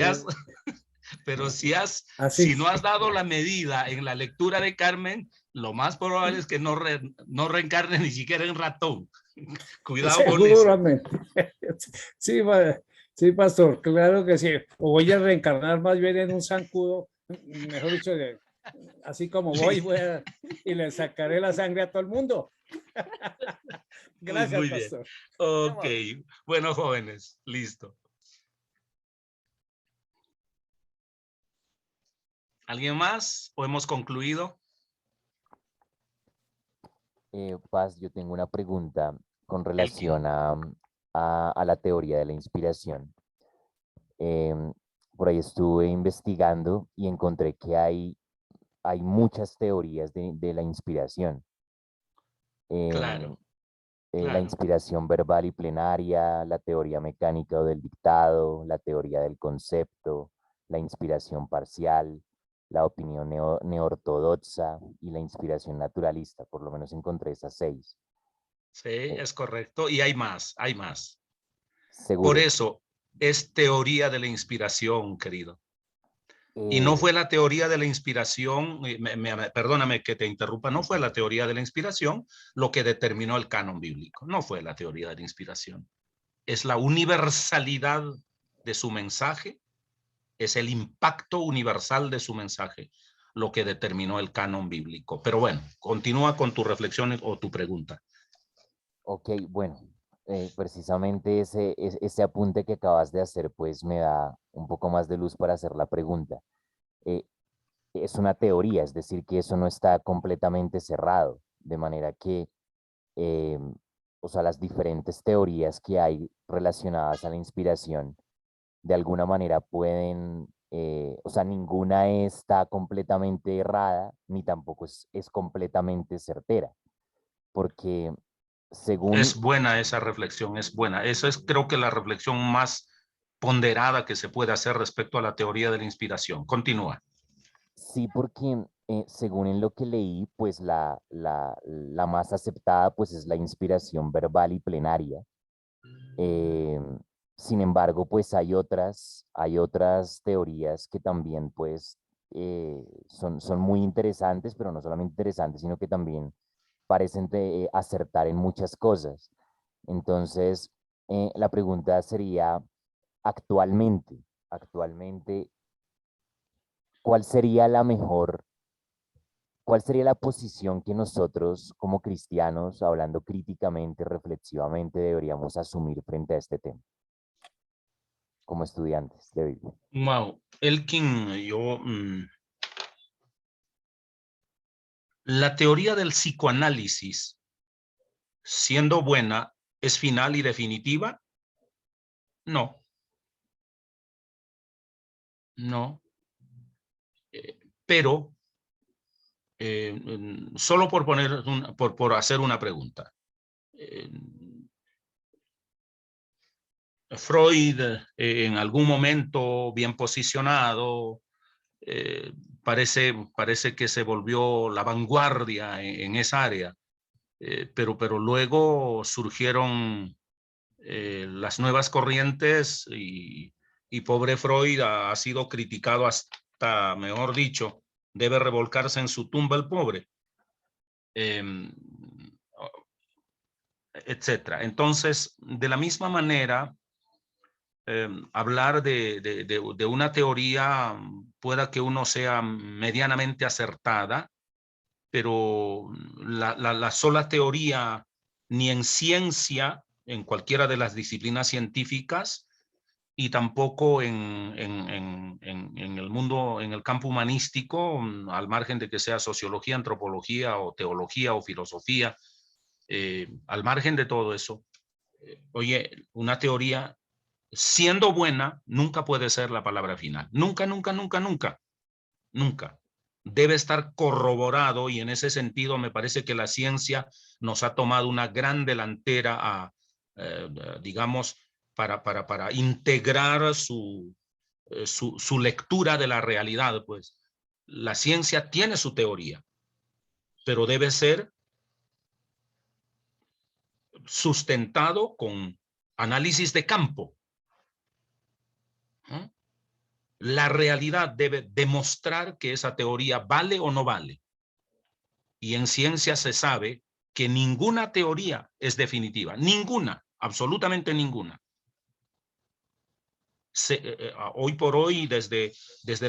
así. no has dado la medida en la lectura de Carmen, lo más probable es que no reencarnes ni siquiera en ratón. Cuidado con eso. Seguramente. Sí, sí, pastor, claro que sí. O voy a reencarnar más bien en un zancudo, mejor dicho, así como voy, Listo. y le sacaré la sangre a todo el mundo. Gracias, Muy bien. pastor. Ok. Bueno, jóvenes, listo. ¿Alguien más? ¿O hemos concluido? Paz, yo tengo una pregunta con ¿El qué? relación a la teoría de la inspiración. Em, por ahí estuve investigando y encontré que hay muchas teorías de la inspiración. Em, Claro, la claro. inspiración verbal y plenaria, la teoría mecánica o del dictado, la teoría del concepto, la inspiración parcial, la opinión neortodoxa y la inspiración naturalista. Por lo menos encontré esas 6. Sí, es correcto. Y hay más, hay más. Por Seguro. eso es teoría de la inspiración, querido. Y no Eh, fue la teoría de la inspiración, perdóname que te interrumpa, no fue la teoría de la inspiración lo que determinó el canon bíblico. No fue la teoría de la inspiración. Es la universalidad de su mensaje, es el impacto universal de su mensaje lo que determinó el canon bíblico. Pero bueno, continúa con tu reflexión o tu pregunta. ok, bueno. precisamente ese apunte que acabas de hacer, pues me da un poco más de luz para hacer la pregunta. Eh, es una teoría, es decir, que eso no está completamente cerrado, de manera que, eh, o sea, las diferentes teorías que hay relacionadas a la inspiración, de alguna manera pueden, o sea, ninguna está completamente errada, ni tampoco es completamente certera, porque Es según, buena esa reflexión, es buena. Esa es creo que la reflexión más ponderada que se puede hacer respecto a la teoría de la inspiración. Continúa. sí, porque según en lo que leí, pues la más aceptada pues es la inspiración verbal y plenaria. Eh, Sin embargo, pues hay otras teorías que también pues son muy interesantes, pero no solamente interesantes, sino que también parecen acertar en muchas cosas. Entonces, la pregunta sería, actualmente, actualmente, ¿cuál sería la mejor, cuál sería la posición que nosotros como cristianos, hablando críticamente, reflexivamente, deberíamos asumir frente a este tema, como estudiantes de Biblia? Wow, Elkin, la teoría del psicoanálisis, siendo buena, ¿es final y definitiva? No, no. Pero solo por poner por hacer una pregunta. Freud, en algún momento bien posicionado, eh, parece que se volvió la vanguardia en esa área, pero luego surgieron las nuevas corrientes y pobre Freud ha sido criticado hasta, mejor dicho, debe revolcarse en su tumba el pobre, etcétera. Entonces, de la misma manera, hablar de una teoría pueda que uno sea medianamente acertada, pero la sola teoría, ni en ciencia, en cualquiera de las disciplinas científicas, y tampoco en el mundo, en el campo humanístico, al margen de que sea sociología, antropología o teología o filosofía, al margen de todo eso, oye, una teoría, siendo buena, nunca puede ser la palabra final. Nunca, nunca, nunca, nunca, nunca. Debe estar corroborado y en ese sentido me parece que la ciencia nos ha tomado una gran delantera digamos, para integrar su lectura de la realidad. Pues la ciencia tiene su teoría, pero debe ser sustentado con análisis de campo. ¿Eh? La realidad debe demostrar que esa teoría vale o no vale. Y en ciencia se sabe que ninguna teoría es definitiva, ninguna, absolutamente ninguna. Hoy por hoy, desde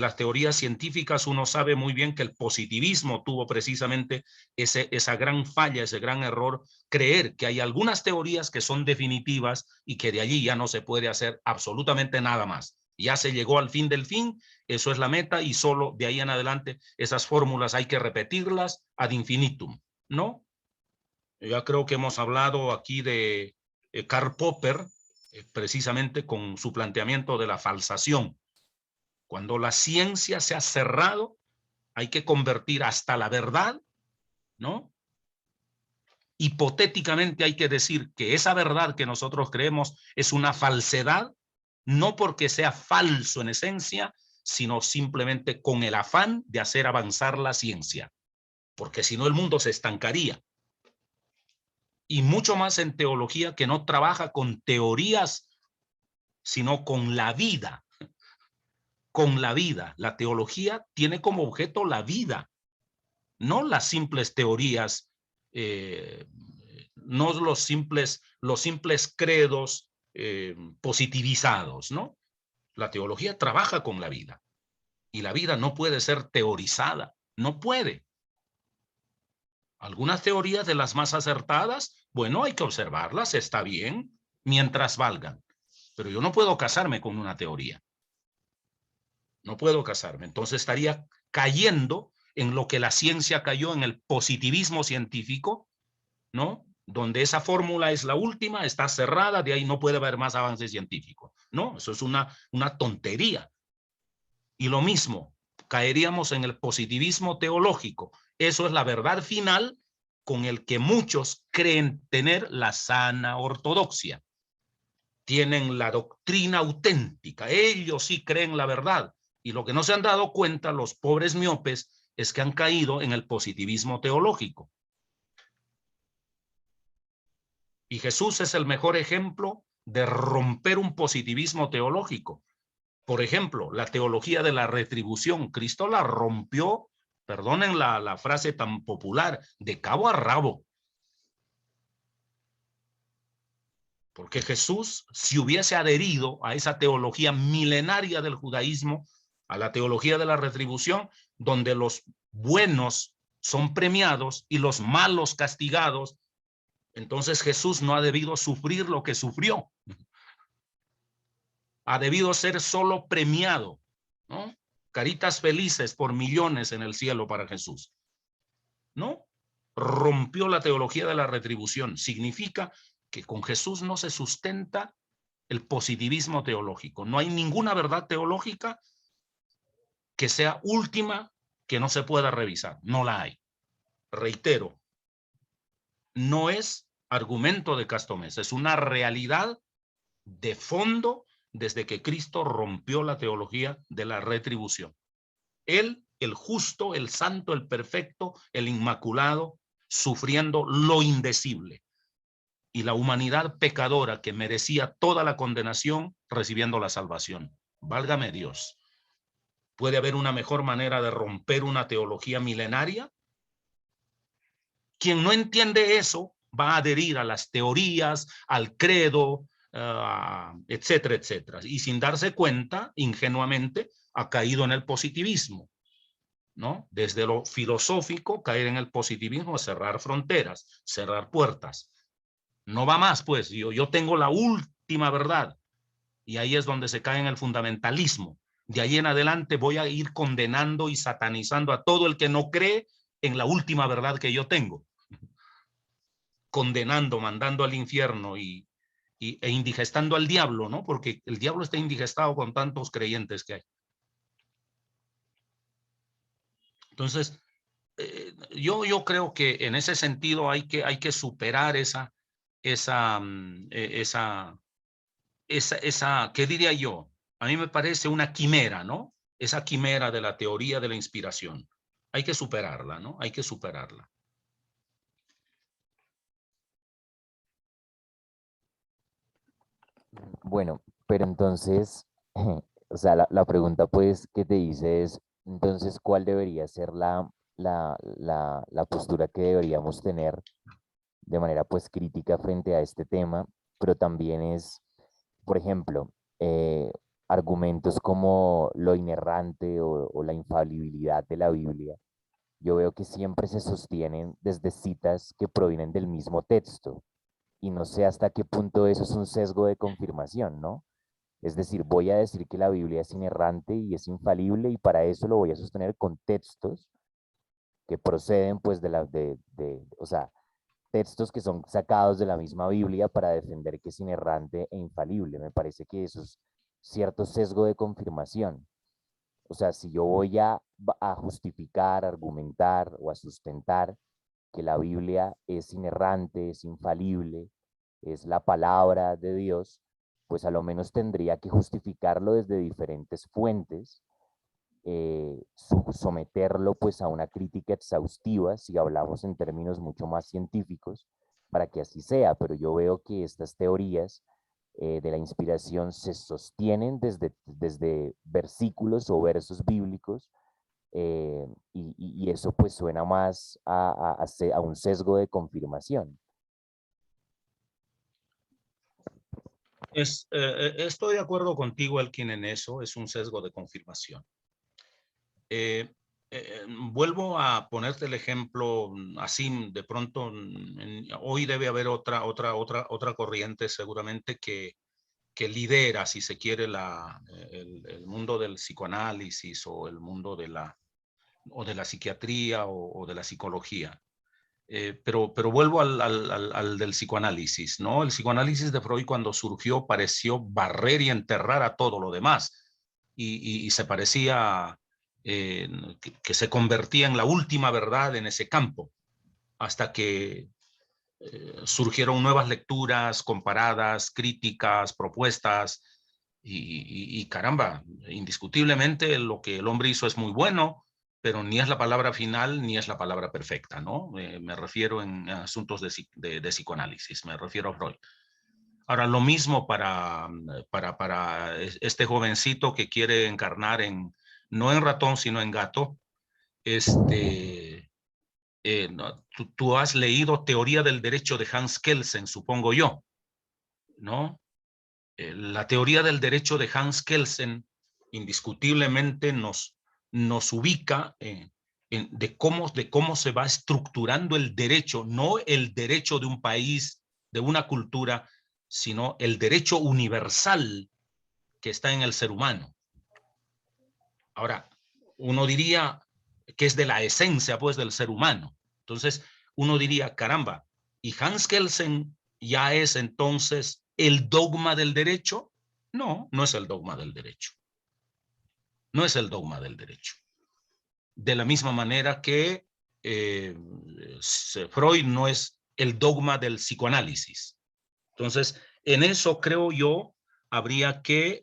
las teorías científicas, uno sabe muy bien que el positivismo tuvo precisamente esa gran falla, ese gran error, creer que hay algunas teorías que son definitivas y que de allí ya no se puede hacer absolutamente nada más. Ya se llegó al fin del fin, eso es la meta y solo de ahí en adelante esas fórmulas hay que repetirlas ad infinitum, ¿no? Ya creo que hemos hablado aquí de Karl Popper, precisamente con su planteamiento de la falsación. Cuando la ciencia se ha cerrado, hay que convertir hasta la verdad, ¿no? Hipotéticamente hay que decir que esa verdad que nosotros creemos es una falsedad, no porque sea falso en esencia, sino simplemente con el afán de hacer avanzar la ciencia, porque si no el mundo se estancaría. Y mucho más en teología, que no trabaja con teorías, sino con la vida. Con la vida. La teología tiene como objeto la vida, no las simples teorías, no los simples credos positivizados, ¿no? La teología trabaja con la vida y la vida no puede ser teorizada, no puede. Algunas teorías de las más acertadas, bueno, hay que observarlas, está bien, mientras valgan. Pero yo no puedo casarme con una teoría. No puedo casarme. Entonces estaría cayendo en lo que la ciencia cayó, en el positivismo científico, ¿no? Donde esa fórmula es la última, está cerrada, de ahí no puede haber más avance científico. No, eso es una tontería. Y lo mismo, caeríamos en el positivismo teológico. Eso es la verdad final con el que muchos creen tener la sana ortodoxia. Tienen la doctrina auténtica. Ellos sí creen la verdad. Y lo que no se han dado cuenta los pobres miopes es que han caído en el positivismo teológico. Y Jesús es el mejor ejemplo de romper un positivismo teológico. Por ejemplo, la teología de la retribución, Cristo la rompió, perdonen la frase tan popular, de cabo a rabo. Porque Jesús, si hubiese adherido a esa teología milenaria del judaísmo, a la teología de la retribución, donde los buenos son premiados y los malos castigados, entonces Jesús no ha debido sufrir lo que sufrió. Ha debido ser solo premiado, ¿no? Caritas felices por millones en el cielo para Jesús. ¿No? Rompió la teología de la retribución. Significa que con Jesús no se sustenta el positivismo teológico. No hay ninguna verdad teológica que sea última que no se pueda revisar. No la hay. Reitero, no es argumento de Castomés, es una realidad de fondo desde que Cristo rompió la teología de la retribución. Él, el justo, el santo, el perfecto, el inmaculado, sufriendo lo indecible. Y la humanidad pecadora que merecía toda la condenación, recibiendo la salvación. Válgame Dios. ¿Puede haber una mejor manera de romper una teología milenaria? Quien no entiende eso va a adherir a las teorías, al credo, etcétera, etcétera. Y sin darse cuenta, ingenuamente, ha caído en el positivismo, ¿no? Desde lo filosófico, caer en el positivismo es cerrar fronteras, cerrar puertas. No va más, pues, yo tengo la última verdad. Y ahí es donde se cae en el fundamentalismo. De ahí en adelante voy a ir condenando y satanizando a todo el que no cree en la última verdad que yo tengo. Condenando, mandando al infierno e indigestando al diablo, ¿no? Porque el diablo está indigestado con tantos creyentes que hay. Entonces, yo creo que en ese sentido hay que superar esa, ¿qué diría yo? A mí me parece una quimera, ¿no? Esa quimera de la teoría de la inspiración. Hay que superarla, ¿no? Hay que superarla. Bueno, pero entonces, o sea, la pregunta pues que te hice es, entonces, ¿cuál debería ser la postura que deberíamos tener de manera pues crítica frente a este tema? Pero también es, por ejemplo, argumentos como lo inerrante o la infalibilidad de la Biblia. Yo veo que siempre se sostienen desde citas que provienen del mismo texto y no sé hasta qué punto eso es un sesgo de confirmación, ¿no? Es decir, voy a decir que la Biblia es inerrante y es infalible y para eso lo voy a sostener con textos que proceden pues o sea, textos que son sacados de la misma Biblia para defender que es inerrante e infalible. Me parece que eso es cierto sesgo de confirmación. O sea, si yo voy a justificar, argumentar o a sustentar que la Biblia es inerrante, es infalible, es la palabra de Dios, pues a lo menos tendría que justificarlo desde diferentes fuentes, someterlo pues a una crítica exhaustiva, si hablamos en términos mucho más científicos, para que así sea, pero yo veo que estas teorías de la inspiración se sostienen desde versículos o versos bíblicos y eso pues suena más a un sesgo de confirmación. Estoy de acuerdo contigo, Elkin, en eso. Es un sesgo de confirmación. Vuelvo a ponerte el ejemplo así de pronto. Hoy debe haber otra corriente seguramente que lidera, si se quiere, el mundo del psicoanálisis o el mundo de la psiquiatría o de la psicología. Pero vuelvo al del psicoanálisis, ¿no? El psicoanálisis de Freud, cuando surgió, pareció barrer y enterrar a todo lo demás, y se parecía que se convertía en la última verdad en ese campo, hasta que surgieron nuevas lecturas comparadas, críticas, propuestas, y caramba, indiscutiblemente lo que el hombre hizo es muy bueno, pero ni es la palabra final ni es la palabra perfecta, ¿no? Me refiero en asuntos de psicoanálisis, me refiero a Freud. Ahora, lo mismo para este jovencito que quiere encarnar no en ratón, sino en gato. No, tú has leído Teoría del Derecho de Hans Kelsen, supongo yo, ¿no? La teoría del derecho de Hans Kelsen indiscutiblemente nos ubica de cómo se va estructurando el derecho, no el derecho de un país, de una cultura, sino el derecho universal que está en el ser humano. Ahora, uno diría que es de la esencia, pues, del ser humano. Entonces, uno diría, caramba, ¿y Hans Kelsen ya es entonces el dogma del derecho? No, no es el dogma del derecho. No es el dogma del derecho. De la misma manera que Freud no es el dogma del psicoanálisis. Entonces, en eso creo yo, habría que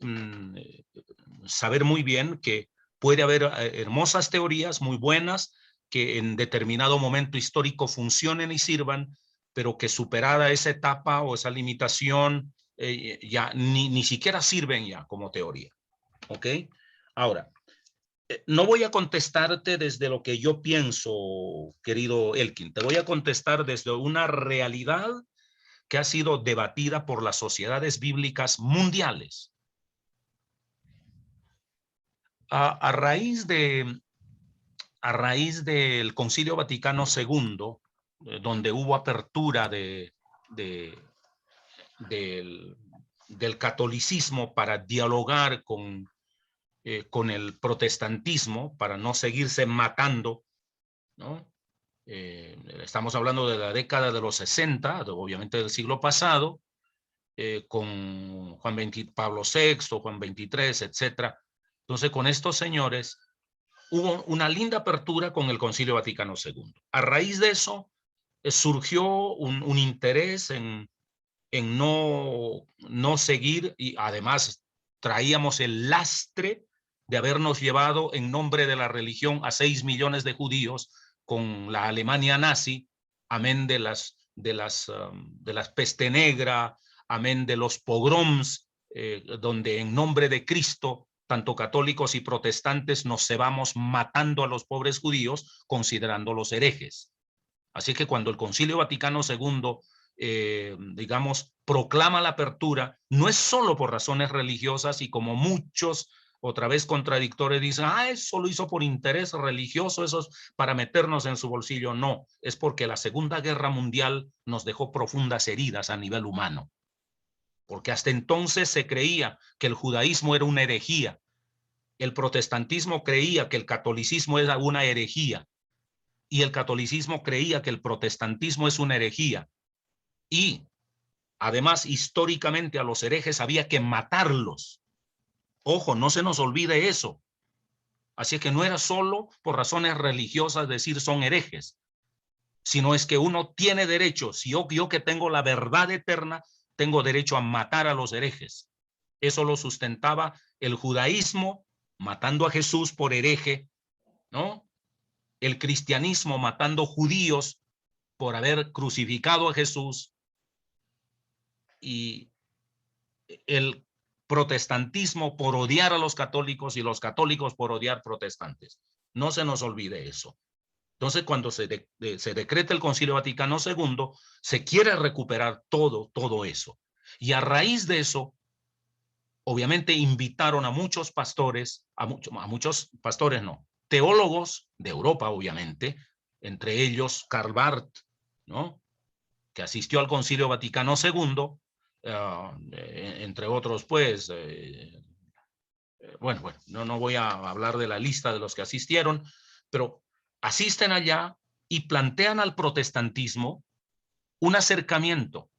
saber muy bien que puede haber hermosas teorías muy buenas que en determinado momento histórico funcionen y sirvan, pero que superada esa etapa o esa limitación, ya ni siquiera sirven ya como teoría. ¿Ok? Ahora, no voy a contestarte desde lo que yo pienso, querido Elkin. Te voy a contestar desde una realidad que ha sido debatida por las sociedades bíblicas mundiales. A raíz del Concilio Vaticano II, donde hubo apertura del catolicismo para dialogar con el protestantismo, para no seguirse matando, ¿no? Estamos hablando de la década de los 60, obviamente del siglo pasado, con Pablo VI, Juan XXIII, etcétera. Entonces, con estos señores hubo una linda apertura con el Concilio Vaticano II. A raíz de eso, surgió un interés en no seguir, y además traíamos el lastre de habernos llevado en nombre de la religión a 6 millones de judíos con la Alemania nazi, amén de las peste negra, amén de los pogroms, donde en nombre de Cristo tanto católicos y protestantes nos cebamos matando a los pobres judíos, considerándolos herejes. Así que cuando el Concilio Vaticano II, digamos, proclama la apertura, no es solo por razones religiosas, y como muchos, otra vez contradictores, dicen, eso lo hizo por interés religioso, eso es para meternos en su bolsillo. No, es porque la Segunda Guerra Mundial nos dejó profundas heridas a nivel humano. Porque hasta entonces se creía que el judaísmo era una herejía. El protestantismo creía que el catolicismo era una herejía. Y el catolicismo creía que el protestantismo es una herejía. Y además, históricamente, a los herejes había que matarlos. Ojo, no se nos olvide eso. Así que no era solo por razones religiosas decir son herejes, sino es que uno tiene derecho, si yo que tengo la verdad eterna, tengo derecho a matar a los herejes. Eso lo sustentaba el judaísmo, matando a Jesús por hereje, ¿no? El cristianismo matando judíos por haber crucificado a Jesús, y el protestantismo por odiar a los católicos y los católicos por odiar protestantes. No se nos olvide eso. Entonces, cuando se decreta el Concilio Vaticano II, se quiere recuperar todo eso. Y a raíz de eso, obviamente invitaron a muchos pastores, a muchos pastores no, teólogos de Europa, obviamente, entre ellos Karl Barth, ¿no?, que asistió al Concilio Vaticano II, entre otros, pues, bueno, no voy a hablar de la lista de los que asistieron, pero asisten allá y plantean al protestantismo un acercamiento.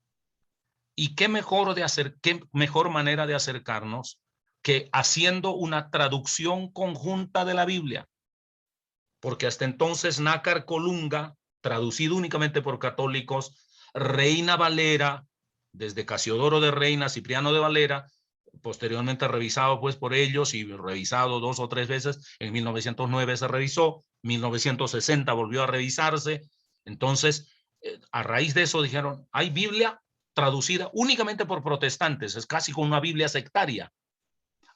¿Y qué mejor manera de acercarnos que haciendo una traducción conjunta de la Biblia? Porque hasta entonces Nácar Colunga, traducido únicamente por católicos, Reina Valera, desde Casiodoro de Reina, Cipriano de Valera, posteriormente revisado pues por ellos y revisado 2 o 3 veces, en 1909 se revisó, 1960 volvió a revisarse. Entonces, a raíz de eso dijeron, hay Biblia traducida únicamente por protestantes, es casi como una Biblia sectaria.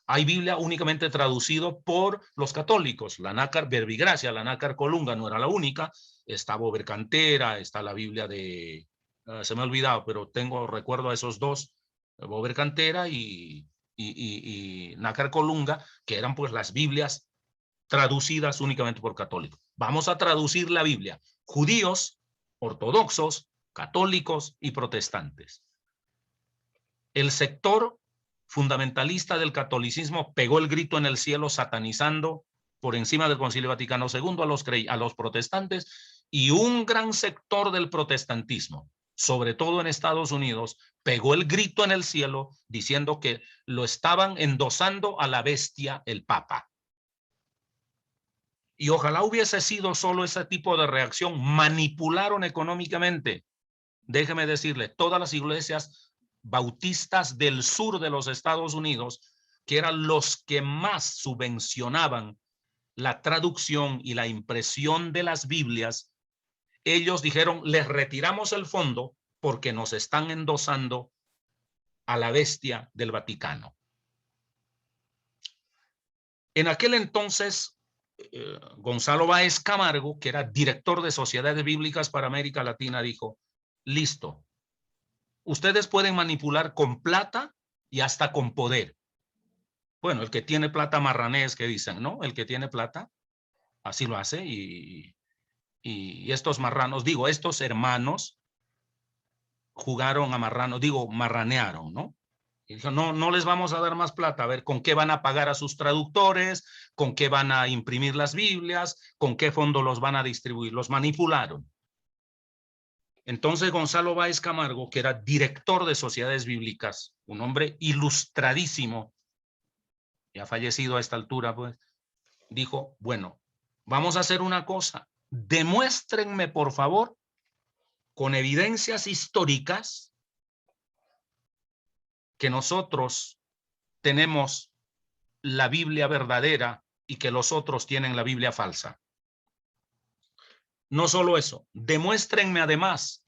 Hay Biblia únicamente traducido por los católicos. La Nácar Verbigracia, la Nácar Colunga no era la única. Está Bober Cantera, está la Biblia de... se me ha olvidado, pero recuerdo a esos dos, Bober Cantera y Nácar Colunga, que eran pues las Biblias traducidas únicamente por católicos. Vamos a traducir la Biblia. Judíos, ortodoxos, católicos y protestantes. El sector fundamentalista del catolicismo pegó el grito en el cielo satanizando por encima del Concilio Vaticano II a los protestantes, y un gran sector del protestantismo, sobre todo en Estados Unidos, pegó el grito en el cielo diciendo que lo estaban endosando a la bestia, el Papa. Y ojalá hubiese sido solo ese tipo de reacción. Manipularon económicamente. Déjeme decirle, todas las iglesias bautistas del sur de los Estados Unidos, que eran los que más subvencionaban la traducción y la impresión de las Biblias, ellos dijeron, les retiramos el fondo porque nos están endosando a la bestia del Vaticano. En aquel entonces, Gonzalo Báez Camargo, que era director de Sociedades Bíblicas para América Latina, dijo, listo, ustedes pueden manipular con plata y hasta con poder. Bueno, el que tiene plata marranés, que dicen, ¿no? El que tiene plata, así lo hace. Y estos marranos, digo, estos hermanos jugaron a marranos, digo, marranearon, ¿no? Y dijo, no les vamos a dar más plata, a ver con qué van a pagar a sus traductores, con qué van a imprimir las Biblias, con qué fondo los van a distribuir. Los manipularon. Entonces Gonzalo Báez Camargo, que era director de Sociedades Bíblicas, un hombre ilustradísimo, ya fallecido a esta altura, pues, dijo, bueno, vamos a hacer una cosa, demuéstrenme por favor, con evidencias históricas, que nosotros tenemos la Biblia verdadera y que los otros tienen la Biblia falsa. No solo eso, demuéstrenme además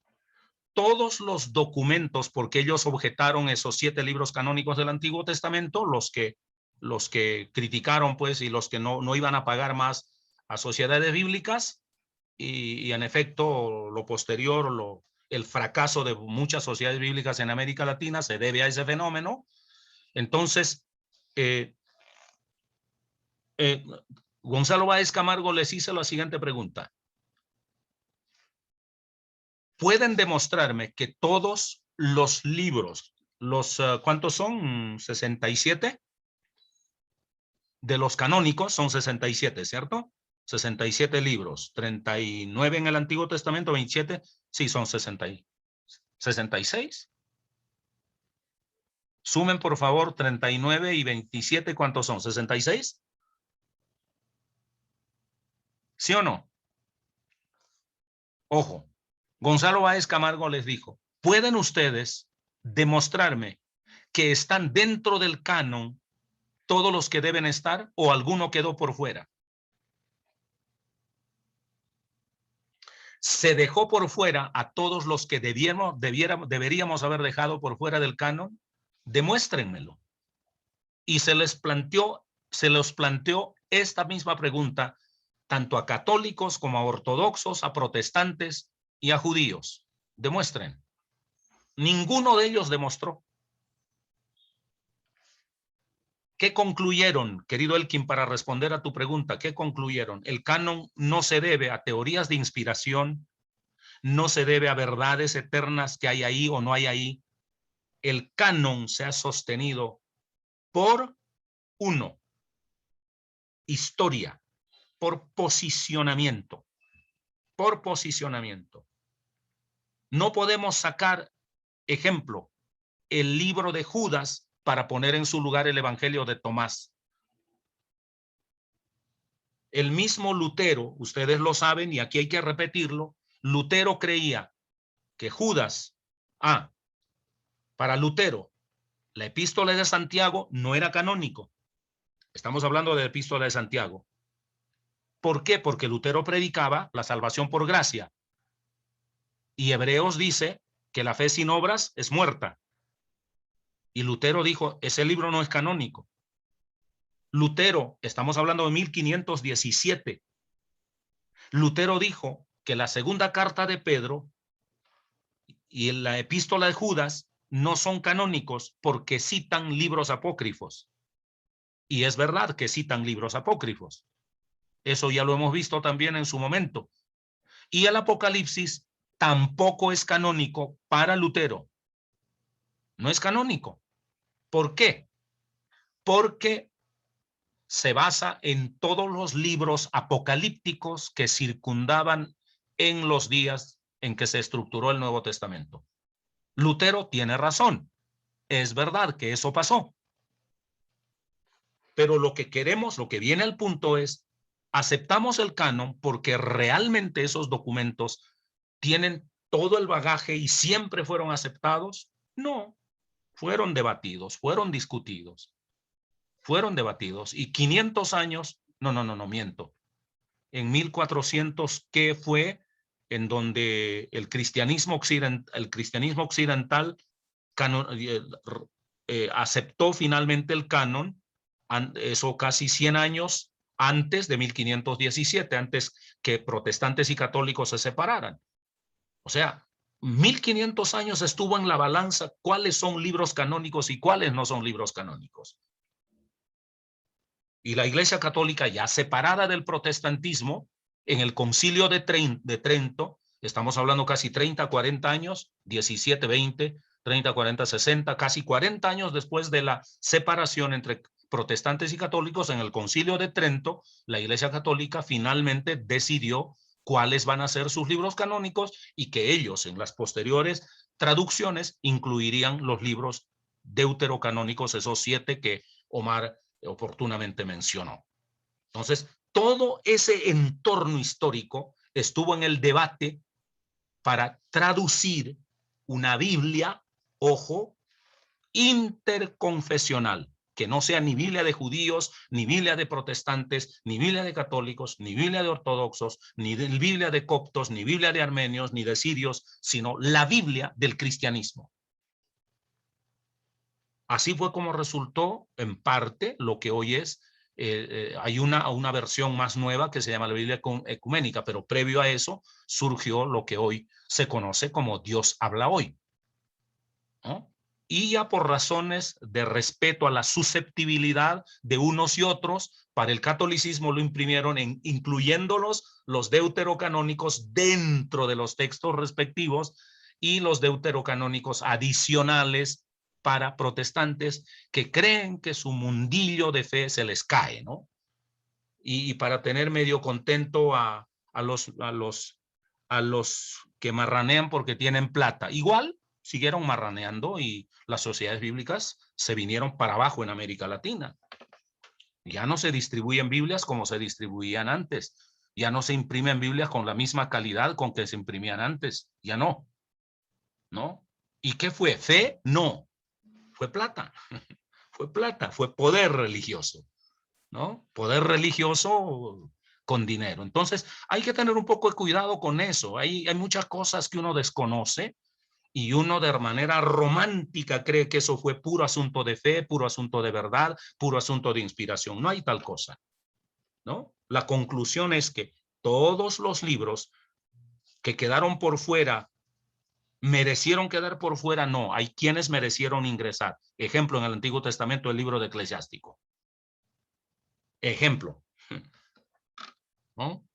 todos los documentos, porque ellos objetaron esos 7 libros canónicos del Antiguo Testamento, los que criticaron, pues, y los que no iban a pagar más a sociedades bíblicas, y en efecto, lo posterior, el fracaso de muchas sociedades bíblicas en América Latina se debe a ese fenómeno. Entonces, Gonzalo Báez Camargo les hizo la siguiente pregunta. ¿Pueden demostrarme que todos los libros, ¿cuántos son? 67 de los canónicos, son 67, ¿cierto? 67 libros, 39 en el Antiguo Testamento, 27, sí, son 66. Sumen, por favor, 39 y 27, ¿cuántos son? ¿66? ¿Sí o no? Ojo, Gonzalo Báez Camargo les dijo, ¿pueden ustedes demostrarme que están dentro del canon todos los que deben estar o alguno quedó por fuera? Se dejó por fuera a todos los que deberíamos haber dejado por fuera del canon. Demuéstrenmelo. Y se los planteó esta misma pregunta tanto a católicos como a ortodoxos, a protestantes y a judíos. Demuestren. Ninguno de ellos demostró. ¿Qué concluyeron, querido Elkin, para responder a tu pregunta? ¿Qué concluyeron? El canon no se debe a teorías de inspiración, no se debe a verdades eternas que hay ahí o no hay ahí. El canon se ha sostenido por uno, historia, por posicionamiento, por posicionamiento. No podemos sacar, ejemplo, el libro de Judas para poner en su lugar el Evangelio de Tomás. El mismo Lutero, ustedes lo saben y aquí hay que repetirlo, Lutero creía que Judas, para Lutero, la epístola de Santiago no era canónico. Estamos hablando de la epístola de Santiago. ¿Por qué? Porque Lutero predicaba la salvación por gracia. Y Hebreos dice que la fe sin obras es muerta. Y Lutero dijo, ese libro no es canónico. Lutero, estamos hablando de 1517. Lutero dijo que la segunda carta de Pedro y la epístola de Judas no son canónicos porque citan libros apócrifos. Y es verdad que citan libros apócrifos. Eso ya lo hemos visto también en su momento. Y el Apocalipsis tampoco es canónico para Lutero. No es canónico. ¿Por qué? Porque se basa en todos los libros apocalípticos que circundaban en los días en que se estructuró el Nuevo Testamento. Lutero tiene razón. Es verdad que eso pasó. Pero lo que queremos, lo que viene al punto es, aceptamos el canon porque realmente esos documentos tienen todo el bagaje y siempre fueron aceptados. No, fueron debatidos, fueron discutidos, fueron debatidos. Y 500 años, no, miento. En 1400, ¿qué fue? En donde el cristianismo occidental aceptó finalmente el canon, eso casi 100 años antes de 1517, antes que protestantes y católicos se separaran. O sea, 1500 años estuvo en la balanza cuáles son libros canónicos y cuáles no son libros canónicos. Y la Iglesia Católica, ya separada del protestantismo, en el Concilio de Trento, estamos hablando casi 30, 40 años, 17, 20, 30, 40, 60, casi 40 años después de la separación entre protestantes y católicos, en el Concilio de Trento, la Iglesia Católica finalmente decidió cuáles van a ser sus libros canónicos y que ellos en las posteriores traducciones incluirían los libros deuterocanónicos, esos 7 que Omar oportunamente mencionó. Entonces, todo ese entorno histórico estuvo en el debate para traducir una Biblia, ojo, interconfesional, que no sea ni Biblia de judíos, ni Biblia de protestantes, ni Biblia de católicos, ni Biblia de ortodoxos, ni Biblia de coptos, ni Biblia de armenios, ni de sirios, sino la Biblia del cristianismo. Así fue como resultó en parte lo que hoy es, hay una versión más nueva que se llama la Biblia ecuménica, pero previo a eso surgió lo que hoy se conoce como Dios habla hoy, ¿no? Y ya por razones de respeto a la susceptibilidad de unos y otros, para el catolicismo lo imprimieron incluyéndolos los deuterocanónicos dentro de los textos respectivos y los deuterocanónicos adicionales para protestantes que creen que su mundillo de fe se les cae, ¿no? Y para tener medio contento a los que marranean porque tienen plata. Igual siguieron marraneando y las sociedades bíblicas se vinieron para abajo en América Latina. Ya no se distribuyen Biblias como se distribuían antes. Ya no se imprimen Biblias con la misma calidad con que se imprimían antes. Ya no. ¿No? ¿Y qué fue? ¿Fe? No. Fue plata. Fue plata. Fue poder religioso. ¿No? Poder religioso con dinero. Entonces, hay que tener un poco de cuidado con eso. Hay muchas cosas que uno desconoce y uno de manera romántica cree que eso fue puro asunto de fe, puro asunto de verdad, puro asunto de inspiración. No hay tal cosa, ¿no? La conclusión es que todos los libros que quedaron por fuera, ¿merecieron quedar por fuera? No, hay quienes merecieron ingresar. Ejemplo, en el Antiguo Testamento, el libro de Eclesiástico. Ejemplo, ¿no?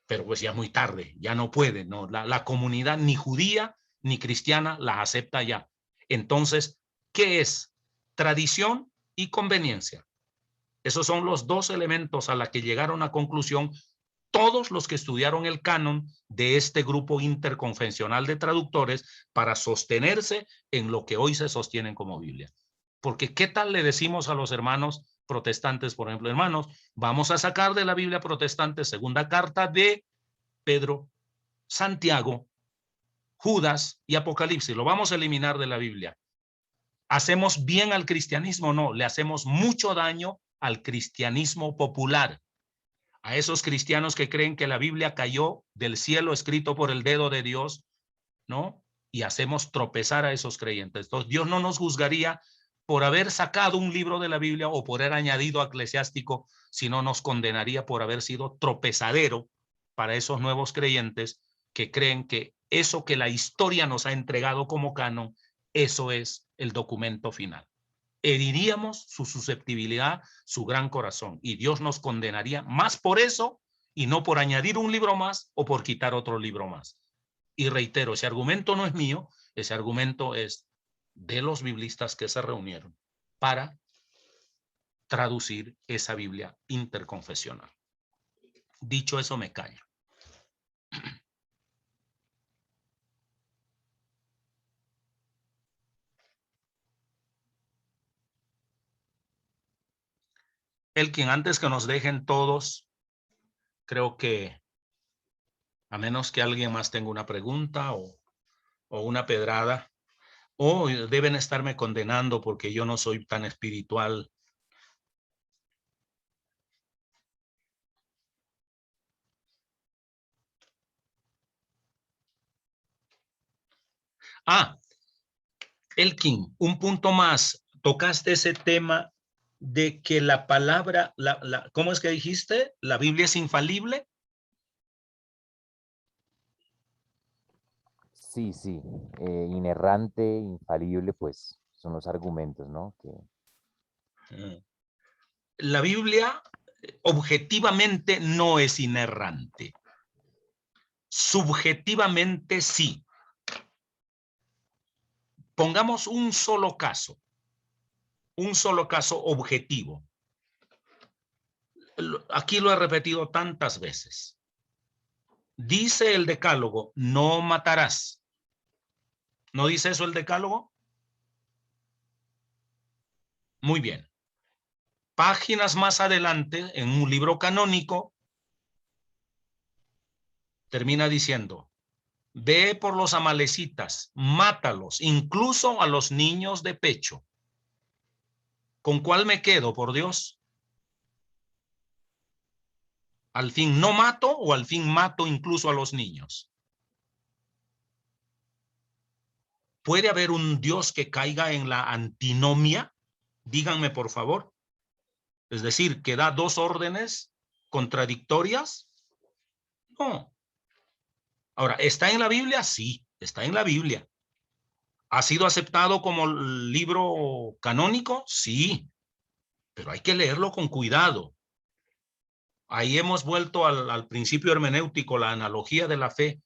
Pero pues ya es muy tarde, ya no puede, ¿no? La comunidad ni judía ni cristiana la acepta ya. Entonces, ¿qué es? Tradición y conveniencia. Esos son los dos elementos a los que llegaron a conclusión todos los que estudiaron el canon de este grupo interconfesional de traductores para sostenerse en lo que hoy se sostienen como Biblia. Porque ¿qué tal le decimos a los hermanos protestantes, por ejemplo, hermanos, vamos a sacar de la Biblia protestante segunda carta de Pedro, Santiago, Judas y Apocalipsis, lo vamos a eliminar de la Biblia? ¿Hacemos bien al cristianismo? No, le hacemos mucho daño al cristianismo popular, a esos cristianos que creen que la Biblia cayó del cielo escrito por el dedo de Dios, ¿no? Y hacemos tropezar a esos creyentes. Entonces, Dios no nos juzgaría por haber sacado un libro de la Biblia o por haber añadido a eclesiástico, sino nos condenaría por haber sido tropezadero para esos nuevos creyentes que creen que eso que la historia nos ha entregado como canon, eso es el documento final. Heriríamos su susceptibilidad, su gran corazón, y Dios nos condenaría más por eso y no por añadir un libro más o por quitar otro libro más. Y reitero, ese argumento no es mío, ese argumento es de los biblistas que se reunieron para traducir esa Biblia interconfesional. Dicho eso, me callo. Elkin, antes que nos dejen todos, creo que a menos que alguien más tenga una pregunta o una pedrada, o deben estarme condenando porque yo no soy tan espiritual. Elkin, un punto más. Tocaste ese tema de que la palabra, ¿cómo es que dijiste? ¿La Biblia es infalible? Sí, sí, inerrante, infalible, pues son los argumentos, ¿no? La Biblia objetivamente no es inerrante. Subjetivamente sí. Pongamos un solo caso objetivo. Aquí lo he repetido tantas veces. Dice el decálogo, no matarás. ¿No dice eso el decálogo? Muy bien. Páginas más adelante, en un libro canónico, termina diciendo, ve por los amalecitas, mátalos, incluso a los niños de pecho. ¿Con cuál me quedo, por Dios? ¿Al fin no mato o al fin mato incluso a los niños? ¿Puede haber un Dios que caiga en la antinomia? Díganme, por favor. Es decir, que da dos órdenes contradictorias. No. Ahora, ¿está en la Biblia? Sí, está en la Biblia. ¿Ha sido aceptado como libro canónico? Sí, pero hay que leerlo con cuidado. Ahí hemos vuelto al principio hermenéutico, la analogía de la fe.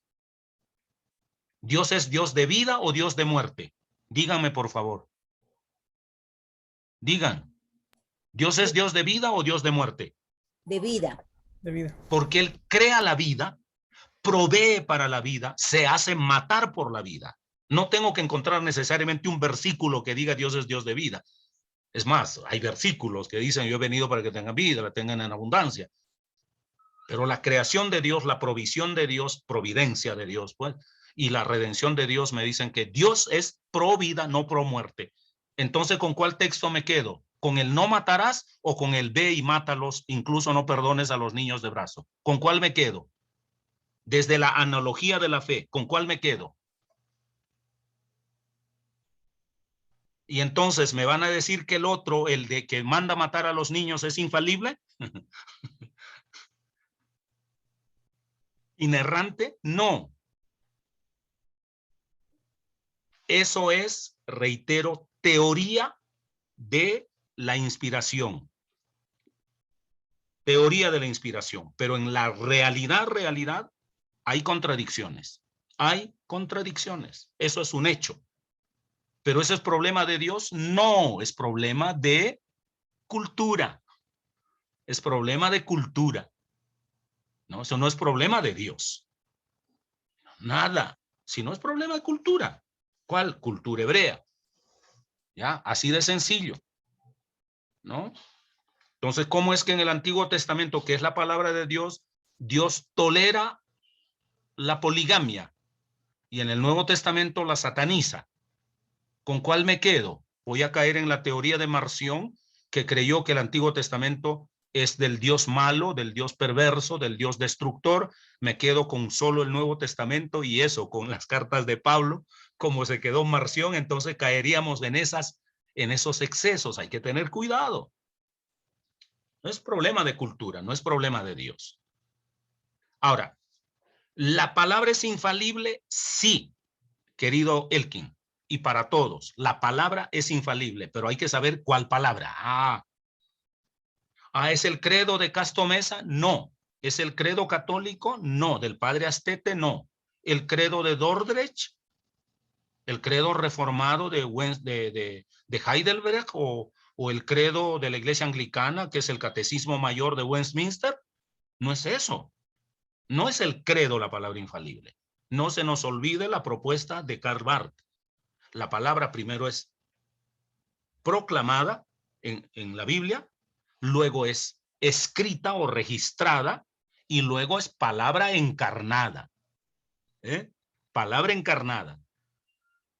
¿Dios es Dios de vida o Dios de muerte? Díganme, por favor. Digan, ¿Dios es Dios de vida o Dios de muerte? De vida. De vida. Porque Él crea la vida, provee para la vida, se hace matar por la vida. No tengo que encontrar necesariamente un versículo que diga Dios es Dios de vida. Es más, hay versículos que dicen yo he venido para que tengan vida, la tengan en abundancia. Pero la creación de Dios, la provisión de Dios, providencia de Dios, pues, y la redención de Dios me dicen que Dios es pro vida, no pro muerte. Entonces, ¿con cuál texto me quedo? ¿Con el no matarás o con el ve y mátalos, incluso no perdones a los niños de brazo? ¿Con cuál me quedo? Desde la analogía de la fe, ¿con cuál me quedo? Y entonces me van a decir que el otro, el de que manda matar a los niños, es infalible. ¿Inerrante? No. Eso es, reitero, teoría de la inspiración. teoría de la inspiración, pero en la realidad, hay contradicciones. Hay contradicciones. Eso es un hecho. ¿Pero ese es problema de Dios? No, es problema de cultura. Es problema de cultura. No, eso no es problema de Dios. Nada. Si no es problema de cultura. ¿Cuál? Cultura hebrea. ¿Ya? Así de sencillo. ¿No? Entonces, ¿cómo es que en el Antiguo Testamento, que es la palabra de Dios, Dios tolera la poligamia y en el Nuevo Testamento la sataniza? ¿Con cuál me quedo? Voy a caer en la teoría de Marción, que creyó que el Antiguo Testamento es del Dios malo, del Dios perverso, del Dios destructor. Me quedo con solo el Nuevo Testamento y eso, con las cartas de Pablo, como se quedó Marción, entonces caeríamos en esos excesos. Hay que tener cuidado. No es problema de cultura, no es problema de Dios. Ahora, ¿la palabra es infalible? Sí, querido Elkin. Y para todos, la palabra es infalible, pero hay que saber cuál palabra. ¿Es el credo de Casto Mesa? No. ¿Es el credo católico? No. ¿Del padre Astete? No. ¿El credo de Dordrecht? ¿El credo reformado de Heidelberg? ¿O el credo de la iglesia anglicana, que es el catecismo mayor de Westminster? No es eso. No es el credo la palabra infalible. No se nos olvide la propuesta de Karl Barth. La palabra primero es proclamada en la Biblia, luego es escrita o registrada y luego es palabra encarnada. Palabra encarnada.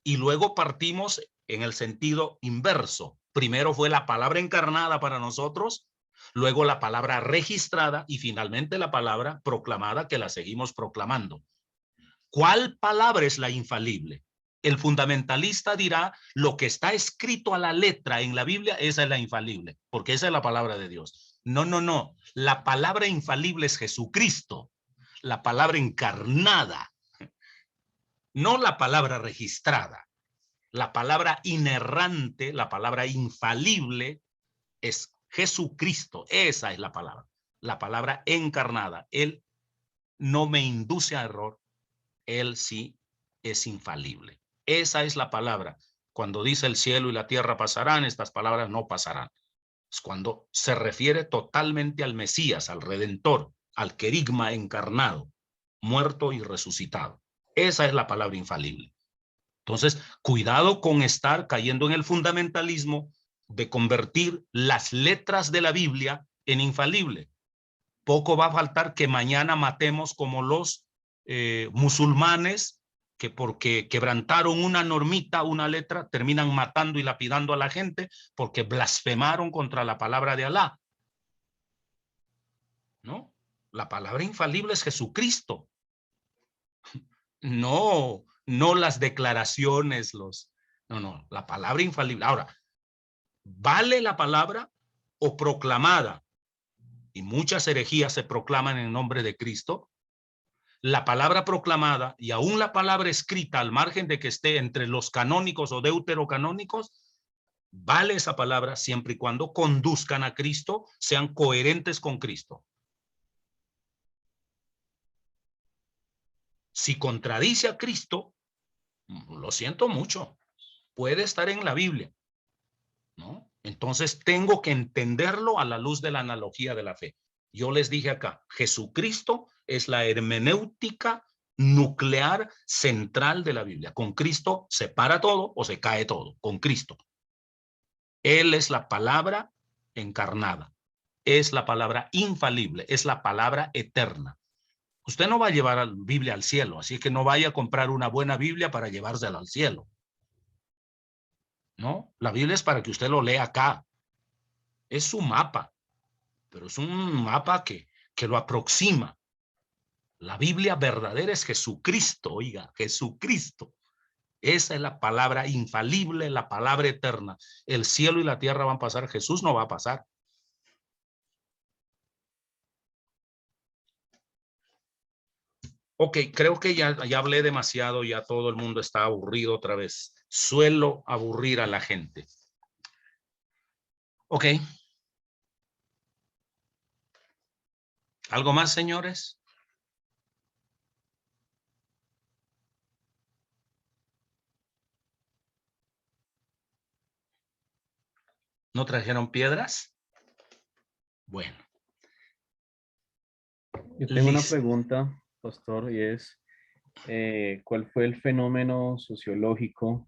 Y luego partimos en el sentido inverso. Primero fue la palabra encarnada para nosotros, luego la palabra registrada y finalmente la palabra proclamada, que la seguimos proclamando. ¿Cuál palabra es la infalible? El fundamentalista dirá, lo que está escrito a la letra en la Biblia, esa es la infalible, porque esa es la palabra de Dios. No, no, no. La palabra infalible es Jesucristo, la palabra encarnada, no la palabra registrada. La palabra inerrante, la palabra infalible es Jesucristo. Esa es la palabra encarnada. Él no me induce a error. Él sí es infalible. Esa es la palabra. Cuando dice el cielo y la tierra pasarán, estas palabras no pasarán. Es cuando se refiere totalmente al Mesías, al Redentor, al querigma encarnado, muerto y resucitado. Esa es la palabra infalible. Entonces, cuidado con estar cayendo en el fundamentalismo de convertir las letras de la Biblia en infalible. Poco va a faltar que mañana matemos como los musulmanes, que porque quebrantaron una normita, una letra, terminan matando y lapidando a la gente porque blasfemaron contra la palabra de Alá. ¿No? La palabra infalible es Jesucristo. No, no las declaraciones, no, la palabra infalible. Ahora, ¿vale la palabra o proclamada? Y muchas herejías se proclaman en nombre de Cristo. La palabra proclamada y aún la palabra escrita, al margen de que esté entre los canónicos o deuterocanónicos, vale esa palabra siempre y cuando conduzcan a Cristo, sean coherentes con Cristo. Si contradice a Cristo, lo siento mucho, puede estar en la Biblia, ¿no? Entonces tengo que entenderlo a la luz de la analogía de la fe. Yo les dije acá, Jesucristo es la hermenéutica nuclear central de la Biblia. Con Cristo se para todo o se cae todo, con Cristo. Él es la palabra encarnada, es la palabra infalible, es la palabra eterna. Usted no va a llevar la Biblia al cielo, así que no vaya a comprar una buena Biblia para llevársela al cielo. ¿No? La Biblia es para que usted lo lea acá. Es su mapa, pero es un mapa que lo aproxima. La Biblia verdadera es Jesucristo, oiga, Jesucristo. Esa es la palabra infalible, la palabra eterna. El cielo y la tierra van a pasar, Jesús no va a pasar. Ok, creo que ya hablé demasiado, ya todo el mundo está aburrido otra vez. Suelo aburrir a la gente. Ok. ¿Algo más, señores? ¿No trajeron piedras? Bueno. Yo tengo una Listo. pregunta, pastor, y es, ¿cuál fue el fenómeno sociológico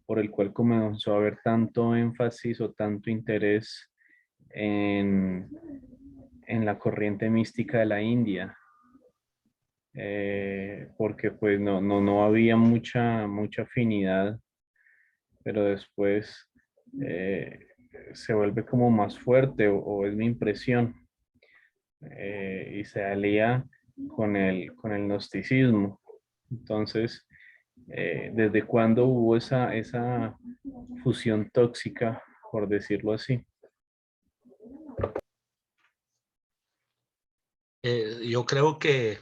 por el cual comenzó a haber tanto énfasis o tanto interés en, en la corriente mística de la India? Porque pues no había mucha afinidad, pero después eh, se vuelve como más fuerte, o es mi impresión, y se alía con el gnosticismo. Entonces, ¿desde cuándo hubo esa fusión tóxica, por decirlo así? Yo creo que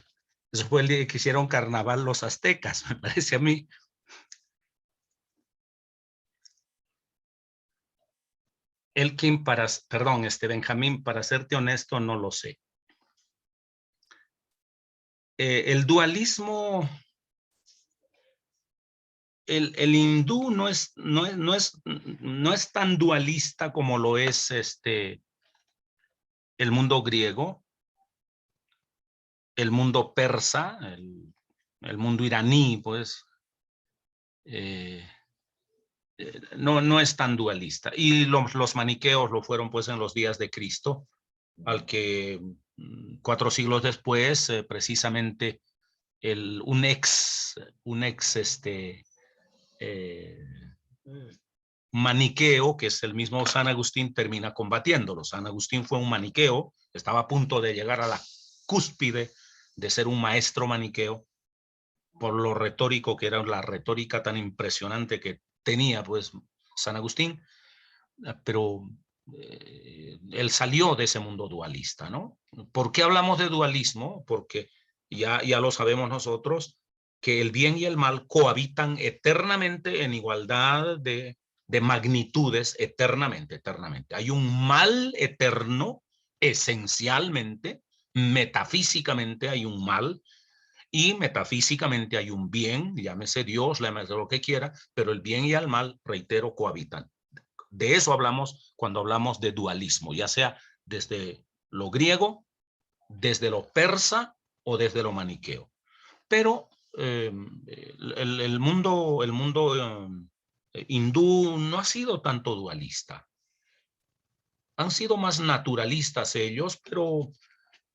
eso fue el día que hicieron carnaval los aztecas, me parece a mí. Elkin, perdón, Benjamín, para serte honesto, no lo sé. El dualismo, el hindú no es tan dualista como lo es el mundo griego, el mundo persa, el mundo iraní, pues. No es tan dualista. Y los maniqueos lo fueron pues en los días de Cristo, al que 4 siglos después, precisamente un ex eh, maniqueo, que es el mismo San Agustín, termina combatiéndolo. San Agustín fue un maniqueo, estaba a punto de llegar a la cúspide de ser un maestro maniqueo, por lo retórico que era, la retórica tan impresionante que tenía pues San Agustín, pero él salió de ese mundo dualista, ¿no? ¿Por qué hablamos de dualismo? Porque ya lo sabemos nosotros, que el bien y el mal cohabitan eternamente en igualdad de magnitudes, eternamente. Hay un mal eterno, esencialmente, metafísicamente hay un mal, y metafísicamente hay un bien, llámese Dios, llámese lo que quiera, pero el bien y el mal, reitero, cohabitan. De eso hablamos cuando hablamos de dualismo, ya sea desde lo griego, desde lo persa o desde lo maniqueo. Pero el mundo hindú no ha sido tanto dualista. Han sido más naturalistas ellos, pero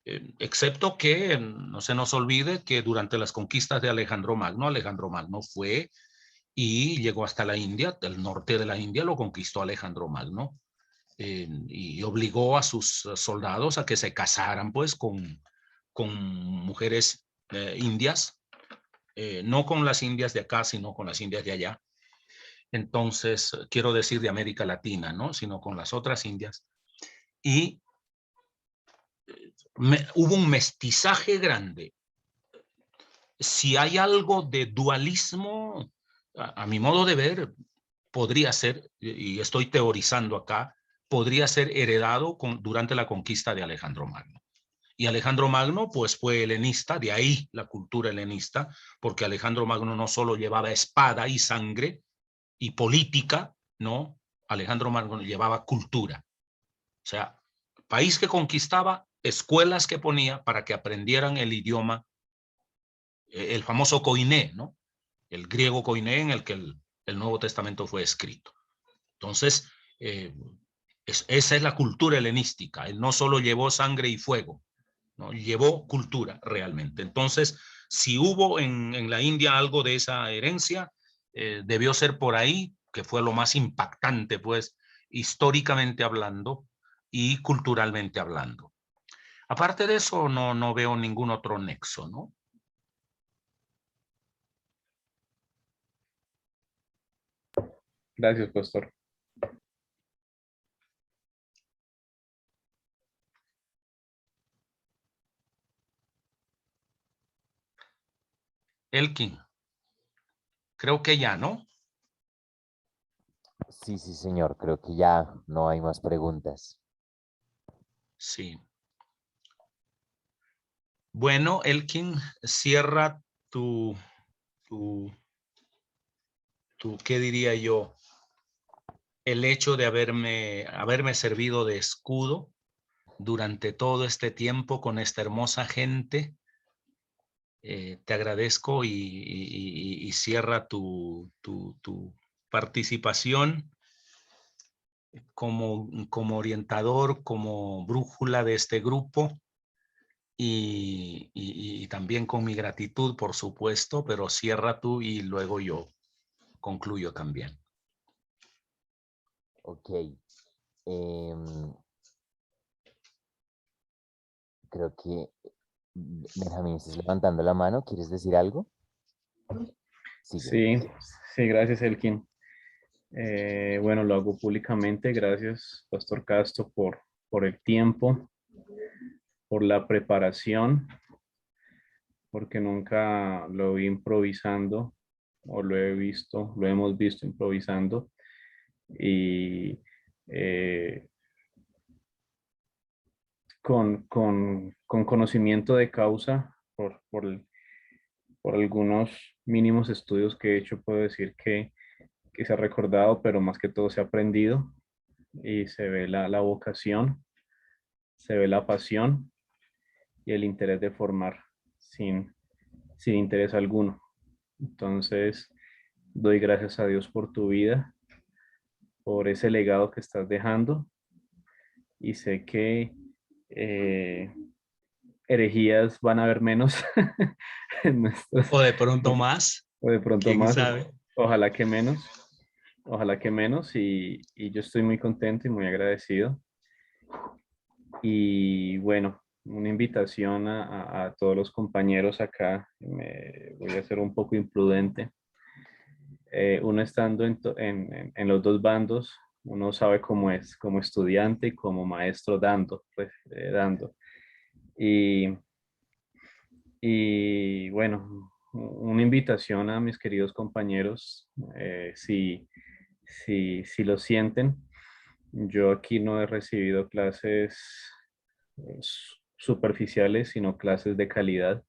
excepto que no se nos olvide que durante las conquistas de Alejandro Magno fue y llegó hasta la India, el norte de la India lo conquistó Alejandro Magno, y obligó a sus soldados a que se casaran pues con mujeres indias, no con las indias de acá, sino con las indias de allá. Entonces, quiero decir de América Latina, ¿no? Sino con las otras indias. Y hubo un mestizaje grande. Si hay algo de dualismo, a mi modo de ver, podría ser, y estoy teorizando acá, podría ser heredado durante la conquista de Alejandro Magno. Y Alejandro Magno, pues fue helenista, de ahí la cultura helenista, porque Alejandro Magno no solo llevaba espada y sangre y política, no, Alejandro Magno llevaba cultura. O sea, país que conquistaba, escuelas que ponía para que aprendieran el idioma, el famoso koiné, ¿no? El griego koiné en el que el Nuevo Testamento fue escrito. Entonces, esa es la cultura helenística. Él no solo llevó sangre y fuego, ¿no? Llevó cultura realmente. Entonces, si hubo en la India algo de esa herencia, debió ser por ahí, que fue lo más impactante, pues, históricamente hablando y culturalmente hablando. Aparte de eso, no veo ningún otro nexo, ¿no? Gracias, pastor. Elkin, creo que ya, ¿no? Sí, sí, señor. Creo que ya no hay más preguntas. Sí. Bueno, Elkin, cierra tu, ¿qué diría yo? El hecho de haberme servido de escudo durante todo este tiempo con esta hermosa gente. Te agradezco y cierra tu participación como orientador, como brújula de este grupo y también con mi gratitud, por supuesto, pero cierra tú y luego yo concluyo también. Ok. Creo que Benjamín, estás levantando la mano. ¿Quieres decir algo? Sigue. Sí, sí, gracias, Elkin. Bueno, lo hago públicamente. Gracias, Pastor Castro, por el tiempo, por la preparación, porque nunca lo vi improvisando o lo hemos visto improvisando. Y con conocimiento de causa, por algunos mínimos estudios que he hecho, puedo decir que se ha recordado, pero más que todo se ha aprendido y se ve la vocación, se ve la pasión y el interés de formar sin interés alguno. Entonces, doy gracias a Dios por tu vida, por ese legado que estás dejando y sé que eh, herejías van a haber menos en nuestras, O de pronto más, o de pronto quién más, sabe. ojalá que menos y yo estoy muy contento y muy agradecido. Y bueno, una invitación a todos los compañeros acá, voy a ser un poco imprudente. Uno estando en los dos bandos, uno sabe cómo es, como estudiante y como maestro dando, pues, dando. Y, y bueno, una invitación a mis queridos compañeros, si lo sienten. Yo aquí no he recibido clases superficiales, sino clases de calidad.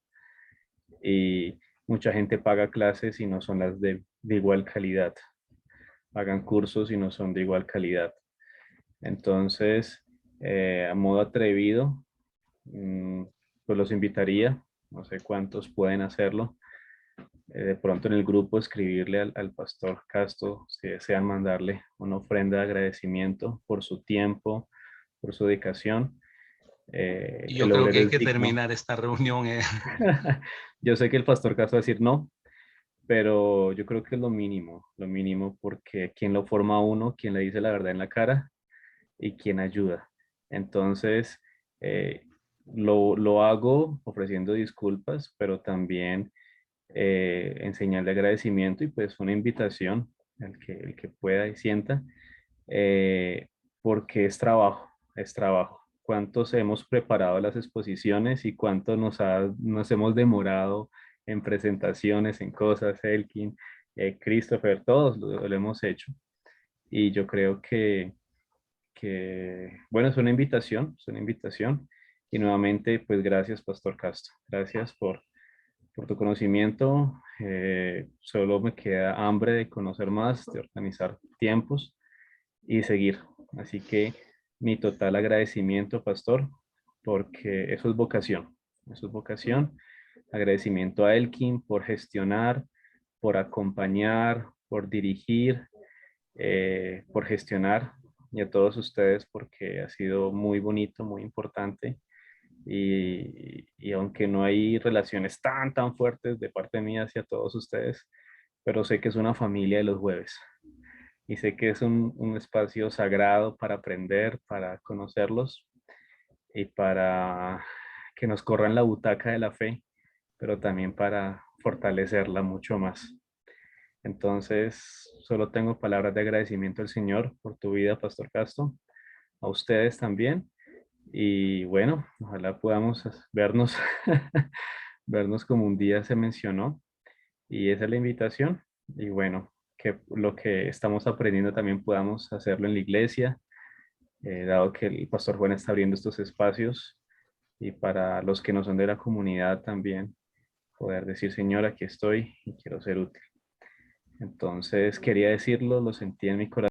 Y mucha gente paga clases y no son las de igual calidad. Pagan cursos y no son de igual calidad. Entonces, a modo atrevido, pues los invitaría, no sé cuántos pueden hacerlo, de pronto en el grupo escribirle al pastor Castro si desean mandarle una ofrenda de agradecimiento por su tiempo, por su dedicación. Y yo El creo obrero que hay es que digno. terminar esta reunión. Yo sé que el pastor Castro va a decir no, pero yo creo que es lo mínimo porque quien lo forma a uno, quien le dice la verdad en la cara y quien ayuda. Entonces, lo hago ofreciendo disculpas, pero también en señal de agradecimiento y pues una invitación el que pueda y sienta, eh, porque es trabajo, es trabajo. ¿Cuántos hemos preparado las exposiciones y cuánto nos hemos demorado en presentaciones, en cosas, Elkin, Christopher, todos lo hemos hecho. Y yo creo bueno, es una invitación. Y nuevamente, pues gracias, Pastor Castro. Gracias por tu conocimiento. Solo me queda hambre de conocer más, de organizar tiempos y seguir. Así que mi total agradecimiento, Pastor, porque eso es vocación. Eso es vocación. Agradecimiento a Elkin por gestionar, por acompañar, por dirigir, por gestionar y a todos ustedes porque ha sido muy bonito, muy importante y aunque no hay relaciones tan fuertes de parte mía hacia todos ustedes, pero sé que es una familia de los jueves y sé que es un espacio sagrado para aprender, para conocerlos y para que nos corran la butaca de la fe, pero también para fortalecerla mucho más. Entonces, solo tengo palabras de agradecimiento al Señor por tu vida, Pastor Castro, a ustedes también. Y bueno, ojalá podamos vernos, vernos como un día se mencionó. Y esa es la invitación. Y bueno, que lo que estamos aprendiendo también podamos hacerlo en la iglesia, dado que el Pastor Juan está abriendo estos espacios y para los que no son de la comunidad también, poder decir, Señor, aquí estoy y quiero ser útil. Entonces quería decirlo, lo sentí en mi corazón.